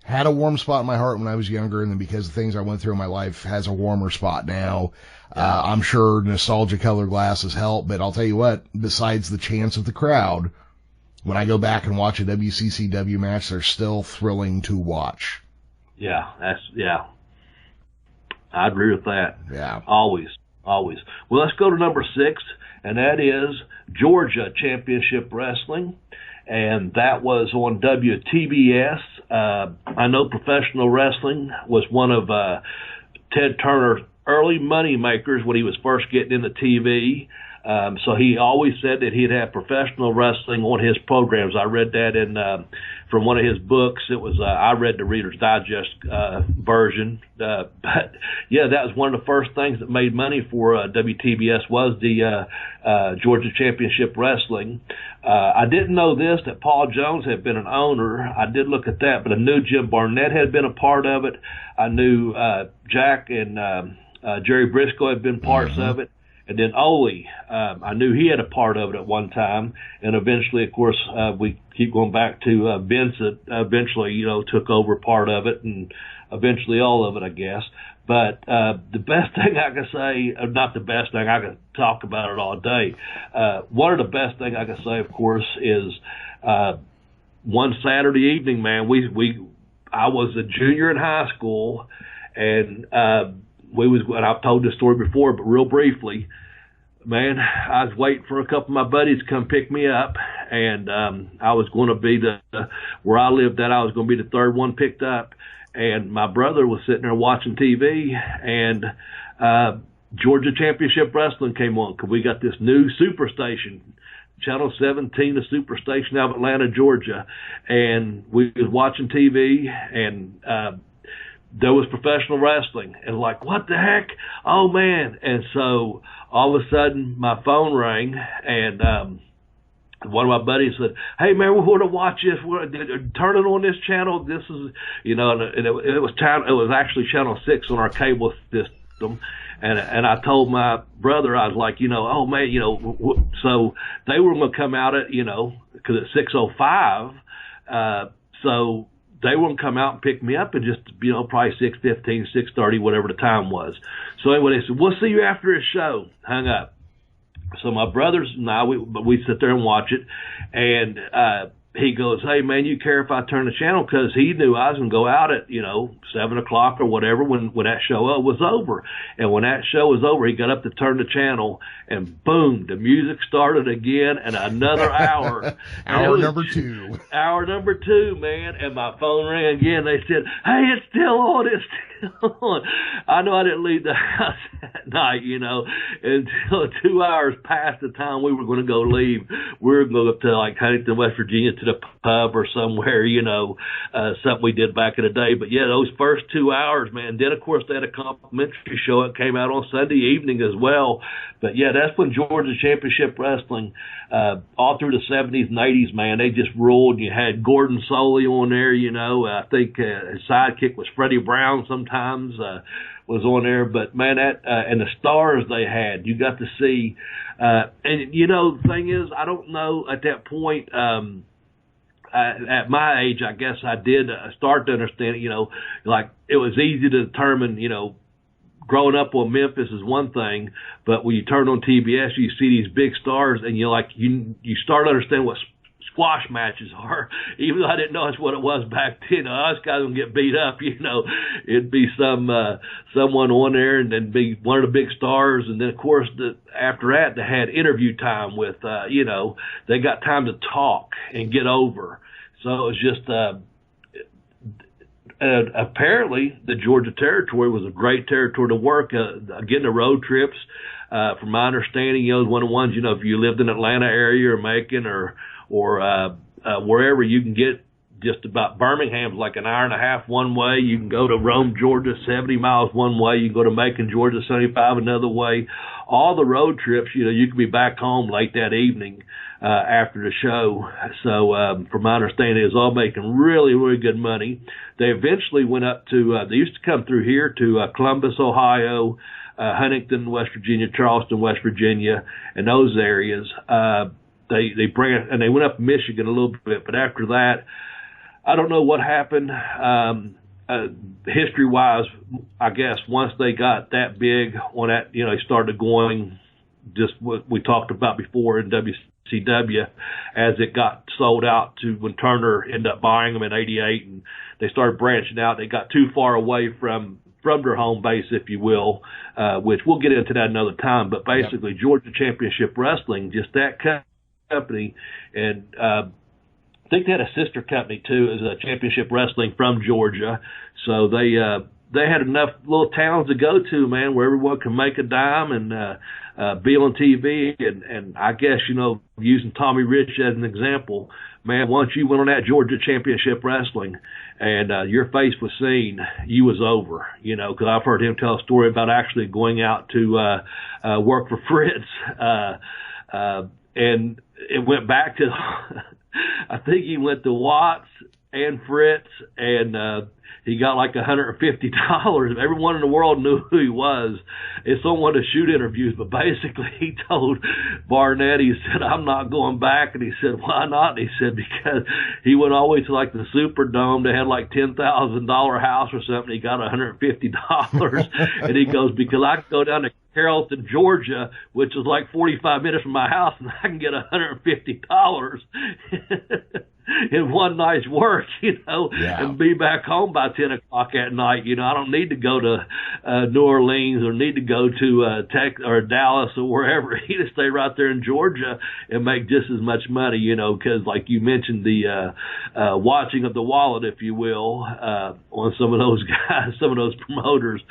had a warm spot in my heart when I was younger, and then because of things I went through in my life, has a warmer spot now. I'm sure nostalgia color glasses help, but I'll tell you what, besides the chance of the crowd, when I go back and watch a WCCW match, they're still thrilling to watch. Yeah, I agree with that. Yeah. Always. Well, let's go to number 6, and that is Georgia Championship Wrestling. And that was on WTBS. I know professional wrestling was one of Ted Turner's early money makers when he was first getting into TV. So he always said that he'd have professional wrestling on his programs. I read that in from one of his books. It was I read the Reader's Digest version. But yeah, that was one of the first things that made money for WTBS was the Georgia Championship Wrestling. I didn't know this, that Paul Jones had been an owner. I did look at that, but I knew Jim Barnett had been a part of it. I knew Jack and Jerry Briscoe had been parts of it. And then Ole, I knew he had a part of it at one time. And eventually, of course, we keep going back to Vincent, eventually, took over part of it and eventually all of it, I guess. But the best thing I can say, not the best thing, I could talk about it all day. One of the best thing I can say, of course, is one Saturday evening, man, I was a junior in high school, and and I've told this story before, but real briefly, man, I was waiting for a couple of my buddies to come pick me up, and I was going to be where I lived at, I was going to be the third one picked up, and my brother was sitting there watching TV, and Georgia Championship Wrestling came on, because we got this new superstation, Channel 17, the superstation out of Atlanta, Georgia, and we was watching TV, and there was professional wrestling, and like, what the heck? Oh man. And so all of a sudden my phone rang, and one of my buddies said, "Hey man, we want to watch this. Turn it on this channel. This is, you know," and it was actually channel 6 on our cable system. And I told my brother, I was like, you know, oh man, you know, so they were going to come out at, you know, because it's 6:05, so they were going to come out and pick me up at just, you know, probably 6:15, 6:30, whatever the time was. So anyway, they said, "We'll see you after the show." Hung up. So my brothers and I, we sit there and watch it, and he goes, "Hey man, you care if I turn the channel?" Because he knew I was going to go out at, you know, 7 o'clock or whatever when that show was over. And when that show was over, he got up to turn the channel, and boom, the music started again, and another hour. Hour number 2. Hour number 2, man. And my phone rang again. They said, "Hey, it's still on. It's still on." I know I didn't leave the house that night, you know, until 2 hours past the time we were going to go leave. We were going to go up to like Huntington, West Virginia, to the pub or somewhere, you know, something we did back in the day. But yeah, those first 2 hours, man. Then of course they had a complimentary show. It came out on Sunday evening as well. But yeah, that's when Georgia Championship Wrestling, all through the 70s and 80s, man, they just ruled. You had Gordon Soley on there, you know. I think his sidekick was Freddie Brown sometimes, was on there. But man, that and the stars they had, you got to see. And you know, the thing is, I don't know at that point. At my age, I guess I did start to understand, you know, like it was easy to determine, you know, growing up on Memphis is one thing, but when you turn on TBS, you see these big stars, and you start to understand what squash matches are. Even though I didn't know that's what it was back then. Us guys would get beat up, you know. It'd be someone on there, and then be one of the big stars, and then of course after that they had interview time with, you know, they got time to talk and get over. So it was just apparently the Georgia territory was a great territory to work. Getting the road trips, from my understanding, you know, one of the ones, you know, if you lived in Atlanta area or Macon or wherever, you can get just about Birmingham's like an hour and a half one way. You can go to Rome, Georgia, 70 miles one way. You can go to Macon, Georgia, 75 another way. All the road trips, you know, you could be back home late that evening after the show. So from my understanding, it was all making really, really good money. They eventually went up to, they used to come through here to Columbus, Ohio, Huntington, West Virginia, Charleston, West Virginia, and those areas. They bring it, and they went up to Michigan a little bit, but after that, I don't know what happened. History-wise, I guess once they got that big on that, you know, they started going just what we talked about before in WCW, as it got sold out to when Turner ended up buying them in '88, and they started branching out. They got too far away from their home base, if you will, which we'll get into that another time. But basically, yep. Georgia Championship Wrestling, just that company, and I think they had a sister company too, as a Championship Wrestling from Georgia. So they had enough little towns to go to, man, where everyone can make a dime and be on TV. And I guess, you know, using Tommy Rich as an example, man, once you went on that Georgia Championship Wrestling and your face was seen, you was over, you know, because I've heard him tell a story about actually going out to work for Fritz, and it went back to I think he went to Watts and Fritz, and he got like $150. Everyone in the world knew who he was. It's someone to shoot interviews, but basically he told Barnett, he said, "I'm not going back." And he said, "Why not?" And he said, because he went all the way to like the Superdome. They had like $10,000 house or something. He got $150. And he goes, because I can go down to Carrollton, Georgia, which is like 45 minutes from my house, and I can get $150 in one night's work, you know, and be back home by 10 o'clock at night. You know, I don't need to go to New Orleans or need to go to Texas or Dallas or wherever. He just stay right there in Georgia and make just as much money, you know, because like you mentioned, the watching of the wallet, if you will, on some of those guys, some of those promoters,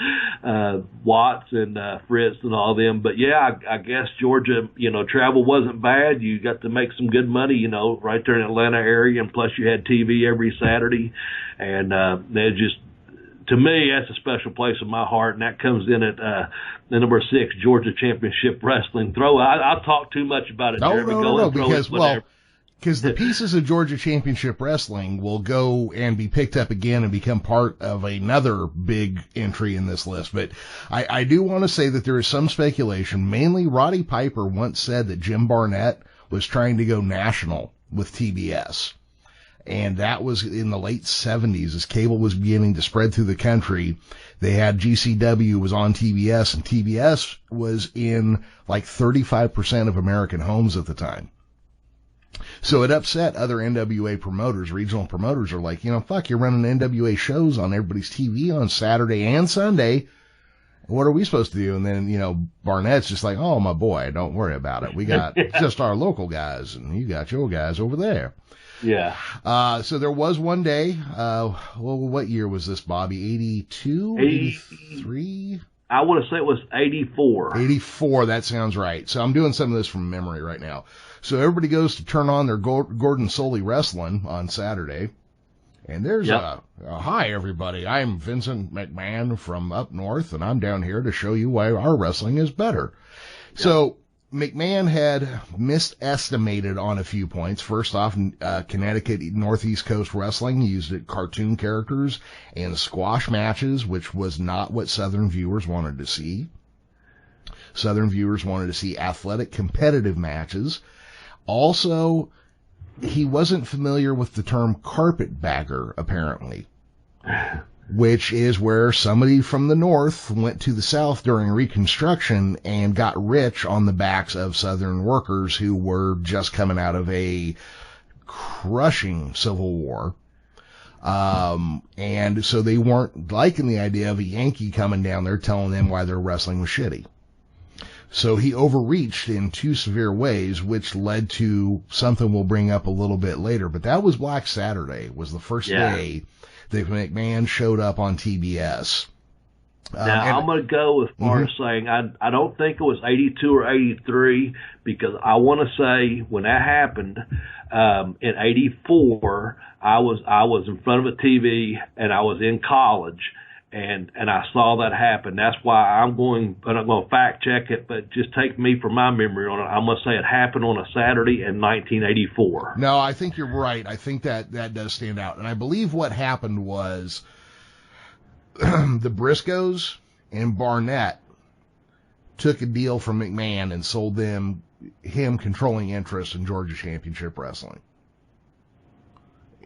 Watts and Fritz and all them. But yeah, I guess Georgia, you know, travel wasn't bad. You got to make some good money, you know, right there in Atlanta area, and plus you had TV every Saturday, and they just, to me, that's a special place in my heart, and that comes in at the number 6, Georgia Championship Wrestling. I'll talk too much about it. No, because, well, Because the pieces of Georgia Championship Wrestling will go and be picked up again and become part of another big entry in this list. But I do want to say that there is some speculation. Mainly Roddy Piper once said that Jim Barnett was trying to go national with TBS. And that was in the late 70s as cable was beginning to spread through the country. They had GCW was on TBS, and TBS was in like 35% of American homes at the time. So it upset other NWA promoters. Regional promoters are like, fuck, you're running NWA shows on everybody's TV on Saturday and Sunday. What are we supposed to do? And then, Barnett's just like, oh, my boy, don't worry about it. We got just our local guys, and you got your guys over there. Yeah. So there was one day, what year was this, Bobby? 82? 83? I want to say it was 84. 84, that sounds right. So I'm doing some of this from memory right now. So everybody goes to turn on their Gordon Soley Wrestling on Saturday. And there's hi, everybody. I'm Vincent McMahon from up north, and I'm down here to show you why our wrestling is better. Yep. So McMahon had misestimated on a few points. First off, Connecticut Northeast Coast Wrestling used cartoon characters and squash matches, which was not what Southern viewers wanted to see. Southern viewers wanted to see athletic, competitive matches. Also, he wasn't familiar with the term carpetbagger, apparently, which is where somebody from the North went to the South during Reconstruction and got rich on the backs of Southern workers who were just coming out of a crushing Civil War. And so they weren't liking the idea of a Yankee coming down there telling them why their wrestling was shitty. So he overreached in two severe ways, which led to something we'll bring up a little bit later. But that was Black Saturday, was the first day that McMahon showed up on TBS. Now, I'm going to go as far as saying I don't think it was 82 or 83, because I want to say when that happened in 84, I was in front of a TV and I was in college. And I saw that happen. That's why I'm not going to fact check it, but just take me for my memory on it. I must say it happened on a Saturday in 1984. No, I think you're right. I think that does stand out. And I believe what happened was the Briscoes and Barnett took a deal from McMahon and sold him controlling interest in Georgia Championship Wrestling.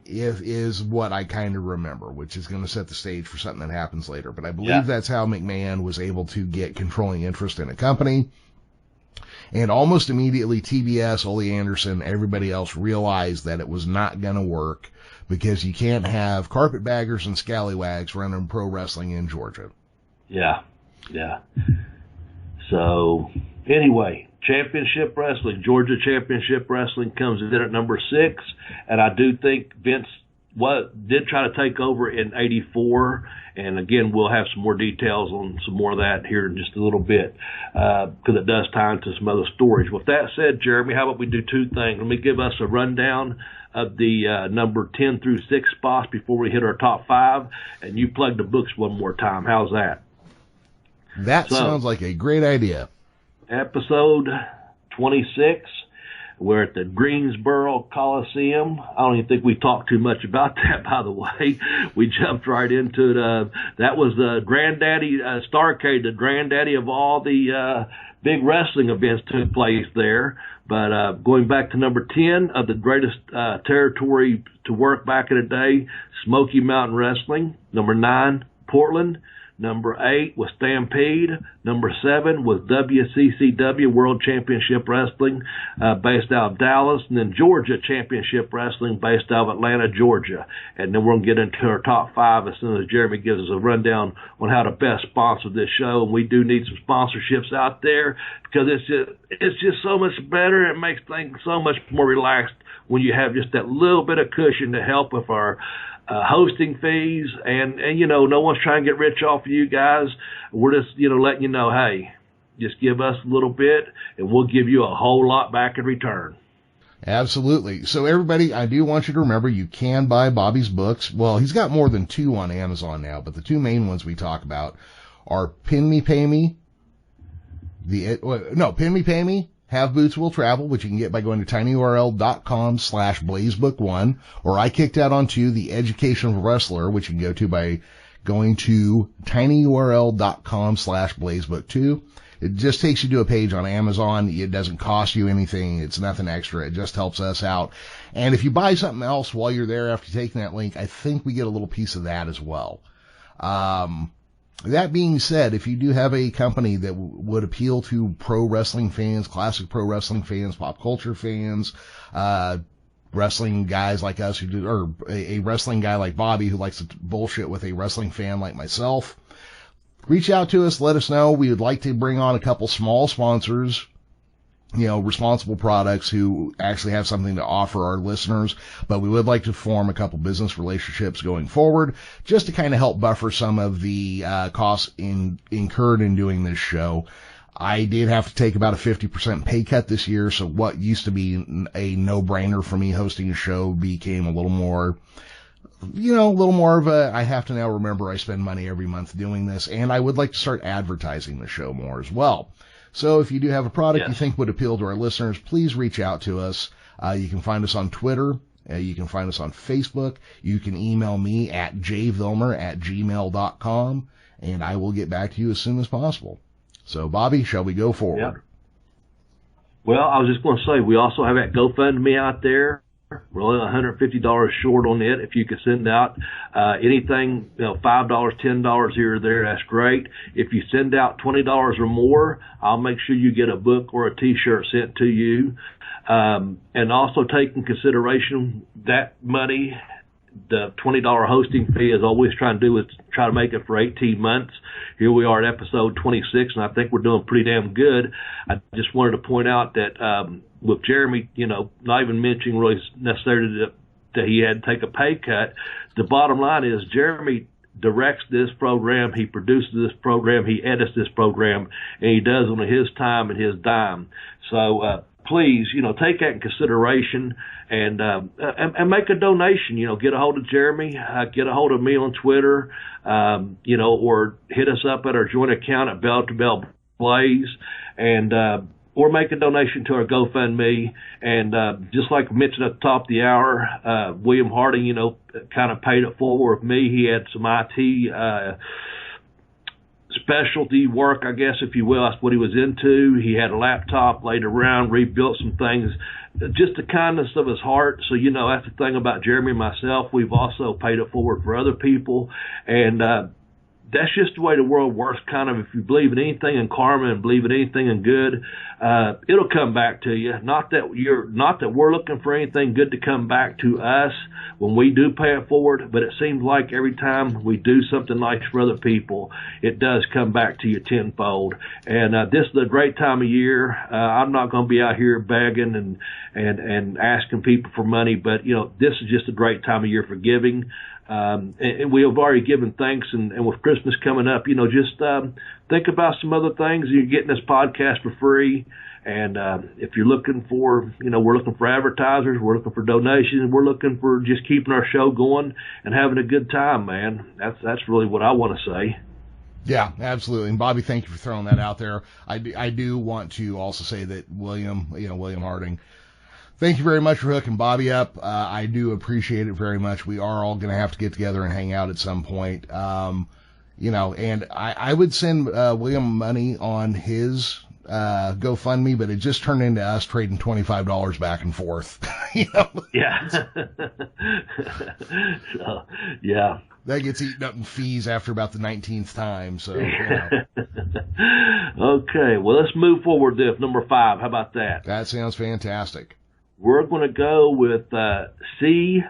Is what I kind of remember, which is going to set the stage for something that happens later. But I believe that's how McMahon was able to get controlling interest in a company. And almost immediately, TBS, Ole Anderson, everybody else realized that it was not going to work, because you can't have carpetbaggers and scallywags running pro wrestling in Georgia. Yeah. So, anyway, Championship Wrestling, Georgia Championship Wrestling comes in at number 6, and I do think Vince did try to take over in 84, and again, we'll have some more details on some more of that here in just a little bit, because it does tie into some other stories. With that said, Jeremy, how about we do two things? Let me give us a rundown of the number 10 through 6 spots before we hit our top 5, and you plug the books one more time. How's that? That sounds like a great idea. Episode 26, we're at the Greensboro Coliseum. I don't even think we talked too much about that, by the way. We jumped right into it. That was the granddaddy, Starrcade, the granddaddy of all the big wrestling events took place there. But going back to number 10 of the greatest territory to work back in the day, Smoky Mountain Wrestling. Number 9, Portland. Number 8 was Stampede. Number 7 was WCCW, World Championship Wrestling, based out of Dallas. And then Georgia Championship Wrestling, based out of Atlanta, Georgia. And then we're going to get into our top 5 as soon as Jeremy gives us a rundown on how to best sponsor this show. And we do need some sponsorships out there, because it's just so much better. It makes things so much more relaxed when you have just that little bit of cushion to help with our hosting fees, and no one's trying to get rich off of you guys. We're just letting you know, hey, just give us a little bit and we'll give you a whole lot back in return. Absolutely. So everybody, I do want you to remember, you can buy Bobby's books. Well, he's got more than 2 on Amazon now, but the 2 main ones we talk about are Pin Me Pay Me, Pin Me Pay Me, Have Boots Will Travel, which you can get by going to tinyurl.com/blazebook1, or I kicked out onto the Education of Wrestler, which you can go to by going to tinyurl.com/blazebook2. It just takes you to a page on Amazon. It doesn't cost you anything. It's nothing extra. It just helps us out. And if you buy something else while you're there after taking that link, I think we get a little piece of that as well. That being said, if you do have a company that would appeal to pro wrestling fans, classic pro wrestling fans, pop culture fans, wrestling guys like us who do, or a wrestling guy like Bobby who likes to bullshit with a wrestling fan like myself, reach out to us. Let us know. We would like to bring on a couple small sponsors, responsible products who actually have something to offer our listeners, but we would like to form a couple business relationships going forward just to kind of help buffer some of the costs incurred in doing this show. I did have to take about a 50% pay cut this year, so what used to be a no-brainer for me hosting a show became a little more of a, I have to now remember I spend money every month doing this, and I would like to start advertising the show more as well. So if you do have a product you think would appeal to our listeners, please reach out to us. You can find us on Twitter. You can find us on Facebook. You can email me at jvilmer@gmail.com, and I will get back to you as soon as possible. So, Bobby, shall we go forward? Yeah. Well, I was just going to say, we also have that GoFundMe out there. We're only $150 short on it. If you could send out anything, $5, $10 here or there, that's great. If you send out $20 or more, I'll make sure you get a book or a T-shirt sent to you. And also take in consideration that money, the $20 hosting fee, is always trying to do is try to make it for 18 months. Here we are at episode 26, and I think we're doing pretty damn good. I just wanted to point out that with Jeremy, not even mentioning really necessarily that he had to take a pay cut, the bottom line is Jeremy directs this program, he produces this program, he edits this program, and he does on his time and his dime. So please, take that in consideration and make a donation. Get a hold of Jeremy, get a hold of me on Twitter, or hit us up at our joint account at Bell to Bell Blaze, and or make a donation to our GoFundMe. And just like I mentioned at the top of the hour, William Harding, kind of paid it forward with me. He had some IT specialty work, I guess, if you will. That's what he was into. He had a laptop laid around, rebuilt some things, just the kindness of his heart. So, that's the thing about Jeremy and myself. We've also paid it forward for other people. And that's just the way the world works, kind of. If you believe in anything in karma and believe in anything in good, it'll come back to you. Not that we're looking for anything good to come back to us when we do pay it forward, but it seems like every time we do something nice for other people, it does come back to you tenfold. And this is a great time of year. I'm not going to be out here begging and asking people for money, but this is just a great time of year for giving. And we have already given thanks, and with Christmas coming up, just think about some other things. You're getting this podcast for free, and if you're looking for, we're looking for advertisers, we're looking for donations, we're looking for just keeping our show going and having a good time, man. That's really what I want to say. Yeah, absolutely. And Bobby, thank you for throwing that out there. I do want to also say that William Harding, thank you very much for hooking Bobby up. I do appreciate it very much. We are all going to have to get together and hang out at some point. And I would send William money on his GoFundMe, but it just turned into us trading $25 back and forth. Yeah. So, yeah. That gets eaten up in fees after about the 19th time. So, Okay. Well, let's move forward to number 5. How about that? That sounds fantastic. We're going to go with CWF.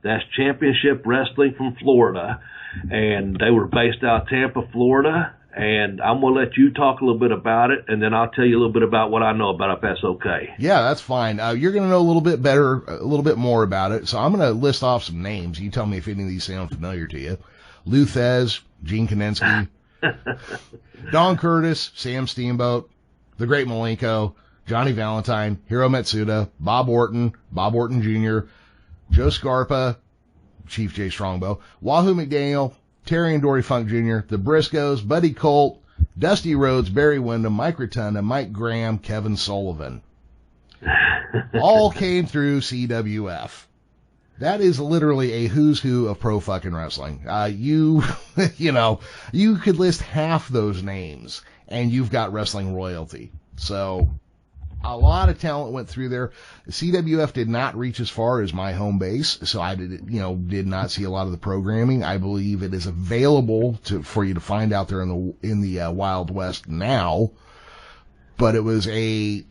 That's Championship Wrestling from Florida. And they were based out of Tampa, Florida. And I'm going to let you talk a little bit about it, and then I'll tell you a little bit about what I know about it, if that's okay. Yeah, that's fine. You're going to know a little bit more about it. So I'm going to list off some names. You tell me if any of these sound familiar to you. Lou Thez, Gene Kanensky, Don Curtis, Sam Steamboat, The Great Malenko, Johnny Valentine, Hiro Matsuda, Bob Orton Jr., Joe Scarpa, Chief J. Strongbow, Wahoo McDaniel, Terry and Dory Funk Jr., The Briscoes, Buddy Colt, Dusty Rhodes, Barry Windham, Mike Rotunda, Mike Graham, Kevin Sullivan. All came through CWF. That is literally a who's who of pro fucking wrestling. You could list half those names and you've got wrestling royalty. So a lot of talent went through there. CWF did not reach as far as my home base, so I did not see a lot of the programming. I believe it is available for you to find out there in the Wild West now, but it was a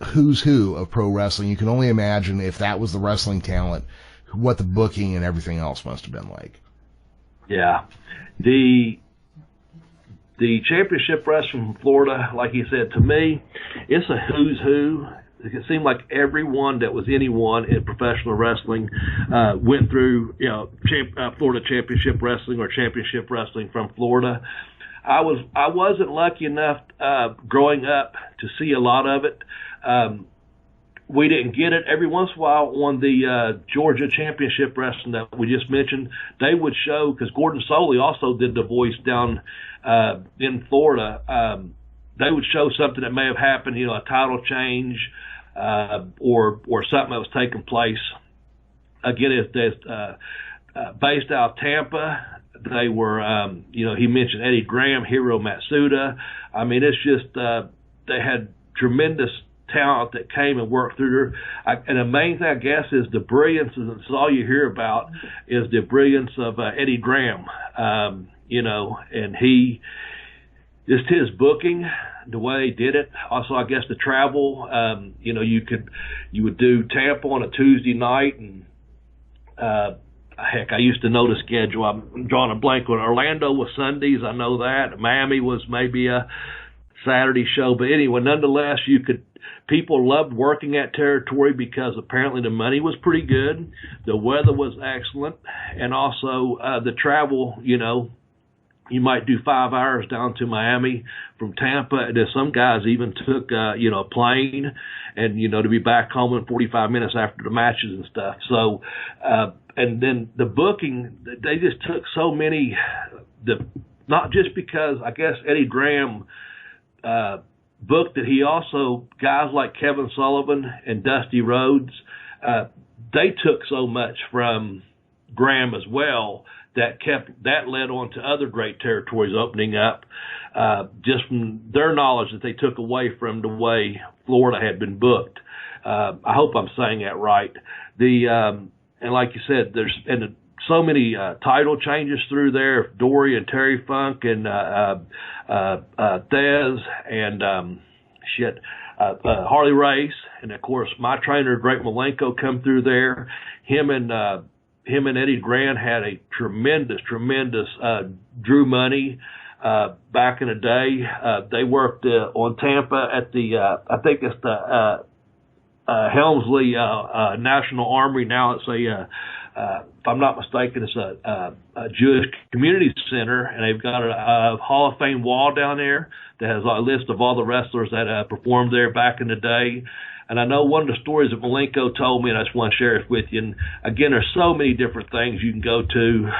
who's who of pro wrestling. You can only imagine if that was the wrestling talent, what the booking and everything else must have been like. Yeah. The championship wrestling from Florida, like you said, to me, it's a who's who. It seemed like everyone that was anyone in professional wrestling went through, Florida Championship Wrestling or Championship Wrestling from Florida. I wasn't lucky enough growing up to see a lot of it. We didn't get it. Every once in a while on the Georgia Championship Wrestling that we just mentioned, they would show, because Gordon Soley also did the voice down in Florida. They would show something that may have happened, a title change or something that was taking place. Again, it's based out of Tampa. They were, he mentioned Eddie Graham, Hiro Matsuda. I mean, it's just they had tremendous talent that came and worked through there. And the main thing, I guess, is the brilliance, and it's all you hear about, is the brilliance of Eddie Graham, and he, just his booking, the way he did it. Also, I guess the travel, you would do Tampa on a Tuesday night, and heck, I used to know the schedule. I'm drawing a blank on Orlando was Sundays. I know that. Miami was maybe a Saturday show, but anyway, nonetheless, people loved working at territory because apparently the money was pretty good, the weather was excellent, and also the travel. You might do 5 hours down to Miami from Tampa, and then some guys even took a plane and to be back home in 45 minutes after the matches and stuff. So and then the booking, they just took so many, not just because I guess Eddie Graham booked it. He also, guys like Kevin Sullivan and Dusty Rhodes, they took so much from Graham as well that led on to other great territories opening up, just from their knowledge that they took away from the way Florida had been booked. I hope I'm saying that right. And like you said, there's so many title changes through there. Dory and Terry Funk and Thez and Harley Race, and of course my trainer Drake Malenko come through there. Him and Eddie Grant had a tremendous Drew Money back in the day. They worked on Tampa at the I think it's the Helmsley National Armory. Now it's if I'm not mistaken, it's a Jewish community center, and they've got a Hall of Fame wall down there that has a list of all the wrestlers that performed there back in the day. And I know one of the stories that Malenko told me, and I just want to share it with you. And again, there's so many different things you can go to.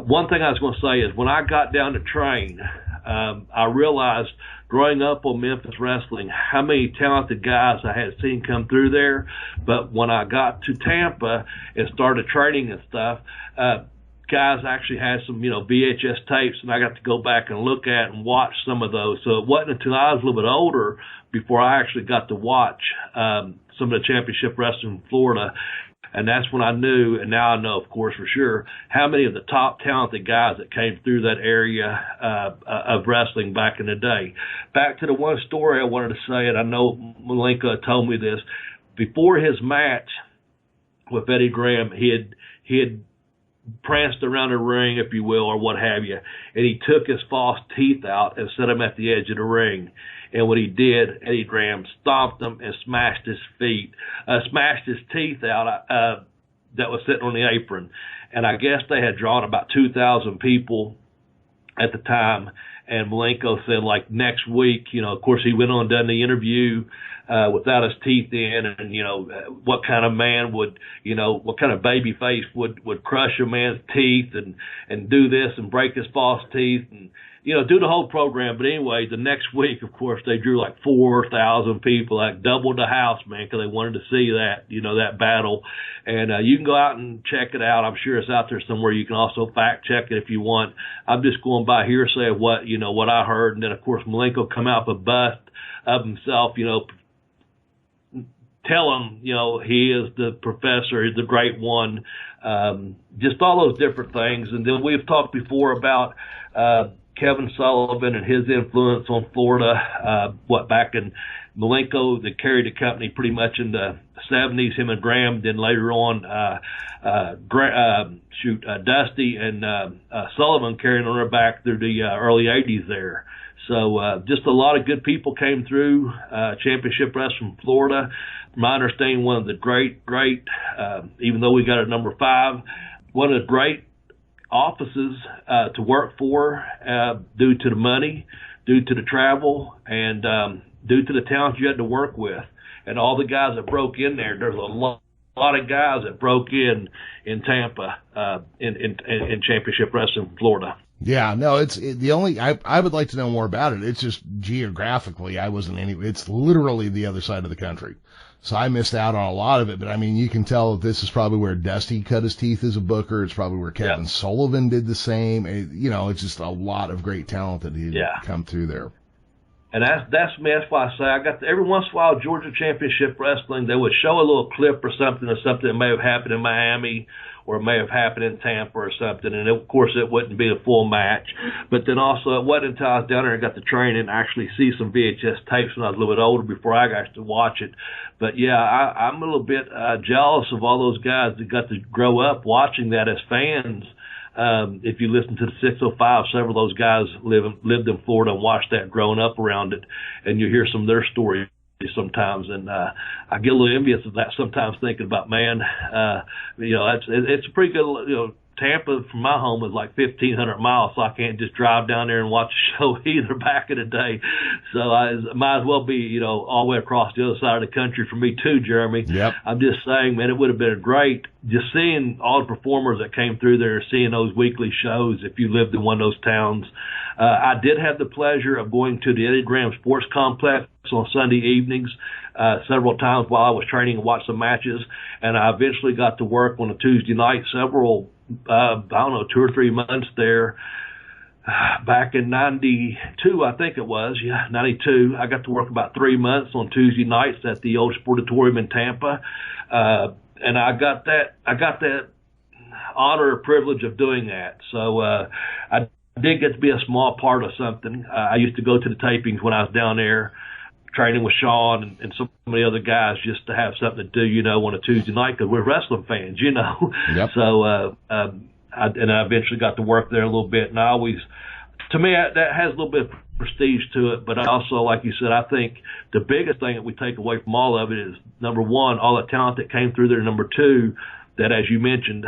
One thing I was going to say is when I got down to train, I realized growing up on Memphis wrestling how many talented guys I had seen come through there. But when I got to Tampa and started training and stuff, guys actually had some, VHS tapes, and I got to go back and look at and watch some of those. So it wasn't until I was a little bit older before I actually got to watch some of the championship wrestling in Florida. And that's when I knew, and now I know, of course, for sure, how many of the top talented guys that came through that area of wrestling back in the day. Back to the one story I wanted to say, and I know Malenko told me this, before his match with Eddie Graham, he had pranced around the ring, if you will, or what have you, and he took his false teeth out and set them at the edge of the ring. And what he did, Eddie Graham stomped them and smashed his teeth out that was sitting on the apron. And I guess they had drawn about 2,000 people at the time. And Malenko said, like, next week, of course, he went on and done the interview without his teeth in, and, what kind of man would, what kind of baby face would crush a man's teeth and do this and break his false teeth. And, do the whole program. But anyway, the next week, of course, they drew like 4,000 people, like doubled the house, man, because they wanted to see that, that battle. And you can go out and check it out. I'm sure it's out there somewhere. You can also fact check it if you want. I'm just going by hearsay of what I heard. And then, of course, Malenko come out with a bust of himself, tell him, he is the professor, he's the great one, just all those different things. And then we've talked before about Kevin Sullivan and his influence on Florida, back in Malenko that carried the company pretty much in the 70s, him and Graham, then later on Dusty and Sullivan carrying on their back through the early 80s there. So just a lot of good people came through Championship Wrestling from Florida. From my understanding, one of the great, even though we got it number 5, one of the great offices to work for due to the money, due to the travel, and due to the talent you had to work with. And all the guys that broke in there's a lot of guys that broke in Tampa in Championship Wrestling from Florida. Yeah, no, I would like to know more about it. It's just geographically, it's literally the other side of the country. So I missed out on a lot of it, but I mean, you can tell that this is probably where Dusty cut his teeth as a booker. It's probably where Kevin Sullivan did the same. It's just a lot of great talent that he come through there. And that's why I say I got every once in a while Georgia Championship Wrestling, they would show a little clip or something that may have happened in Miami or it may have happened in Tampa or something. And of course it wouldn't be a full match. But then also it wasn't until I was down there and got to train and actually see some VHS tapes when I was a little bit older before I got to watch it. But yeah, I'm a little bit jealous of all those guys that got to grow up watching that as fans. If you listen to the 605, several of those guys lived in Florida and watched that growing up around it, and you hear some of their stories sometimes, and I get a little envious of that sometimes, thinking about, man, it's a pretty good, Tampa from my home is like 1,500 miles, so I can't just drive down there and watch a show either back in the day. So I might as well be, all the way across the other side of the country for me too, Jeremy. Yep. I'm just saying, man, it would have been great just seeing all the performers that came through there, seeing those weekly shows if you lived in one of those towns. I did have the pleasure of going to the Eddie Graham Sports Complex on Sunday evenings several times while I was training and watched some matches, and I eventually got to work on a Tuesday night several 2 or 3 months there. Back in 92, I think it was, 92. I got to work about 3 months on Tuesday nights at the old Sportatorium in Tampa. And I got that honor or privilege of doing that. So, I did get to be a small part of something. I used to go to the tapings when I was down there training with Sean and so many other guys just to have something to do, on a Tuesday night because we're wrestling fans, Yep. So, I eventually got to work there a little bit, and to me, that has a little bit of prestige to it, but also, like you said, I think the biggest thing that we take away from all of it is, number one, all the talent that came through there, number two, that, as you mentioned,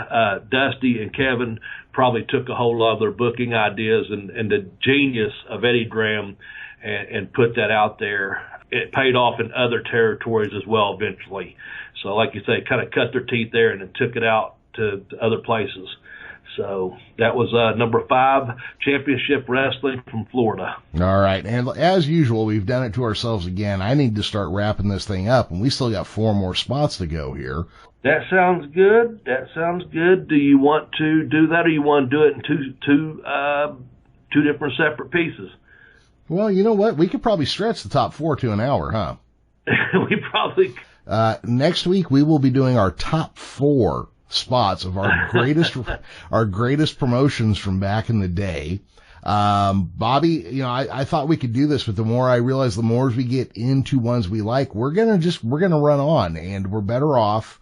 Dusty and Kevin probably took a whole lot of their booking ideas and the genius of Eddie Graham and put that out there. It paid off in other territories as well eventually. So, like you say, kind of cut their teeth there and then took it out to other places. So that was number 5, Championship Wrestling from Florida. All right. And as usual, we've done it to ourselves again. I need to start wrapping this thing up, and we still got 4 more spots to go here. That sounds good. Do you want to do that, or you want to do it in two different separate pieces? Well, you know what? We could probably stretch the top 4 to an hour, huh? We probably. Next week, we will be doing our top 4 spots of our greatest promotions from back in the day. Bobby, I thought we could do this, but the more I realize, the more we get into ones we like, we're gonna run on, and we're better off.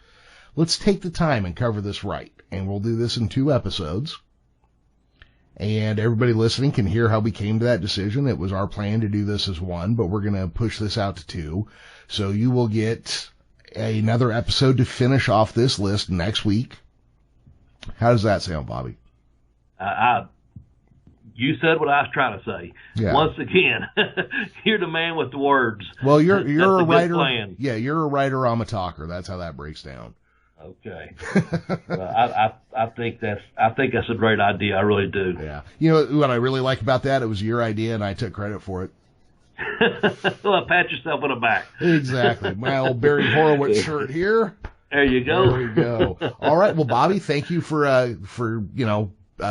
Let's take the time and cover this right, and we'll do this in 2 episodes. And everybody listening can hear how we came to that decision. It was our plan to do this as 1, but we're gonna push this out to 2. So you will get another episode to finish off this list next week. How does that sound, Bobby? You said what I was trying to say. Yeah. Once again, you're the man with the words. Well, you're a writer. Plan. Yeah, you're a writer. I'm a talker. That's how that breaks down. Okay. Well, I think that's a great idea. I really do. Yeah. You know what I really like about that? It was your idea, and I took credit for it. Well, pat yourself on the back. Exactly. My old Barry Horowitz shirt here. There you go. There we go. All right. Well, Bobby, thank you for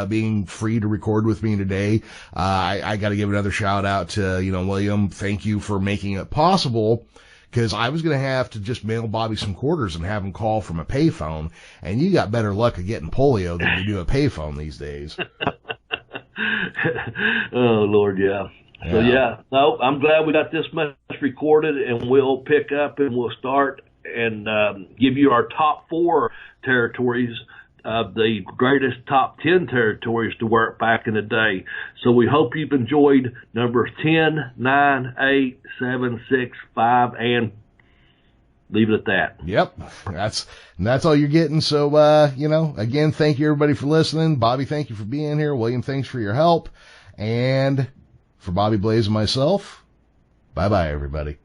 being free to record with me today. I got to give another shout out to, William. Thank you for making it possible, because I was going to have to just mail Bobby some quarters and have him call from a payphone, and you got better luck of getting polio than you do a payphone these days. Oh, Lord, yeah. So, no, I'm glad we got this much recorded, and we'll pick up and we'll start and give you our top 4 territories of the greatest top 10 territories to work back in the day. So we hope you've enjoyed numbers 10, 9, 8, 7, 6, 5, and leave it at that. Yep. That's all you're getting. So, again, thank you everybody for listening. Bobby, thank you for being here. William, thanks for your help. And for Bobby, Blaze, and myself, bye-bye, everybody.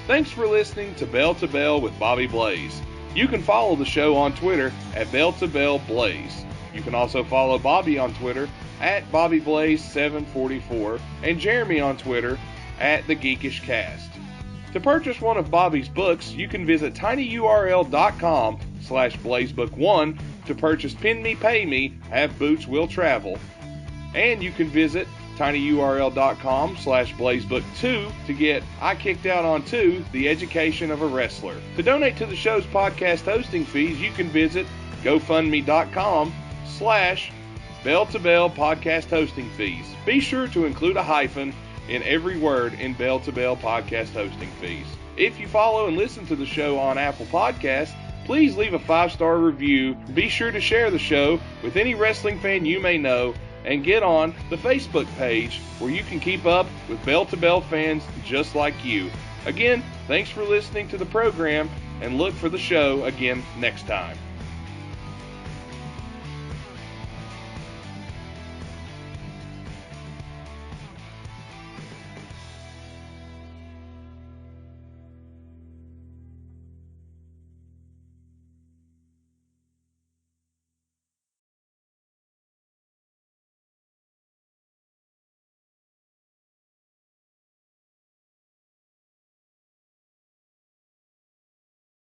Thanks for listening to Bell to Bell with Bobby Blaze. You can follow the show on Twitter at Bell to Bell Blaze. You can also follow Bobby on Twitter at BobbyBlaze744 and Jeremy on Twitter at The Geekish Cast. To purchase one of Bobby's books, you can visit tinyurl.com/blazebook1 to purchase Pin Me, Pay Me, Have Boots, Will Travel. And you can visit tinyurl.com/blazebook2 to get I Kicked Out on 2, The Education of a Wrestler. To donate to the show's podcast hosting fees, you can visit gofundme.com/Bell to Bell podcast hosting fees. Be sure to include a hyphen in every word in Bell to Bell podcast hosting fees. If you follow and listen to the show on Apple Podcasts, please leave a 5-star review. Be sure to share the show with any wrestling fan you may know, and get on the Facebook page where you can keep up with Bell to Bell fans just like you. Again, thanks for listening to the program, and look for the show again next time.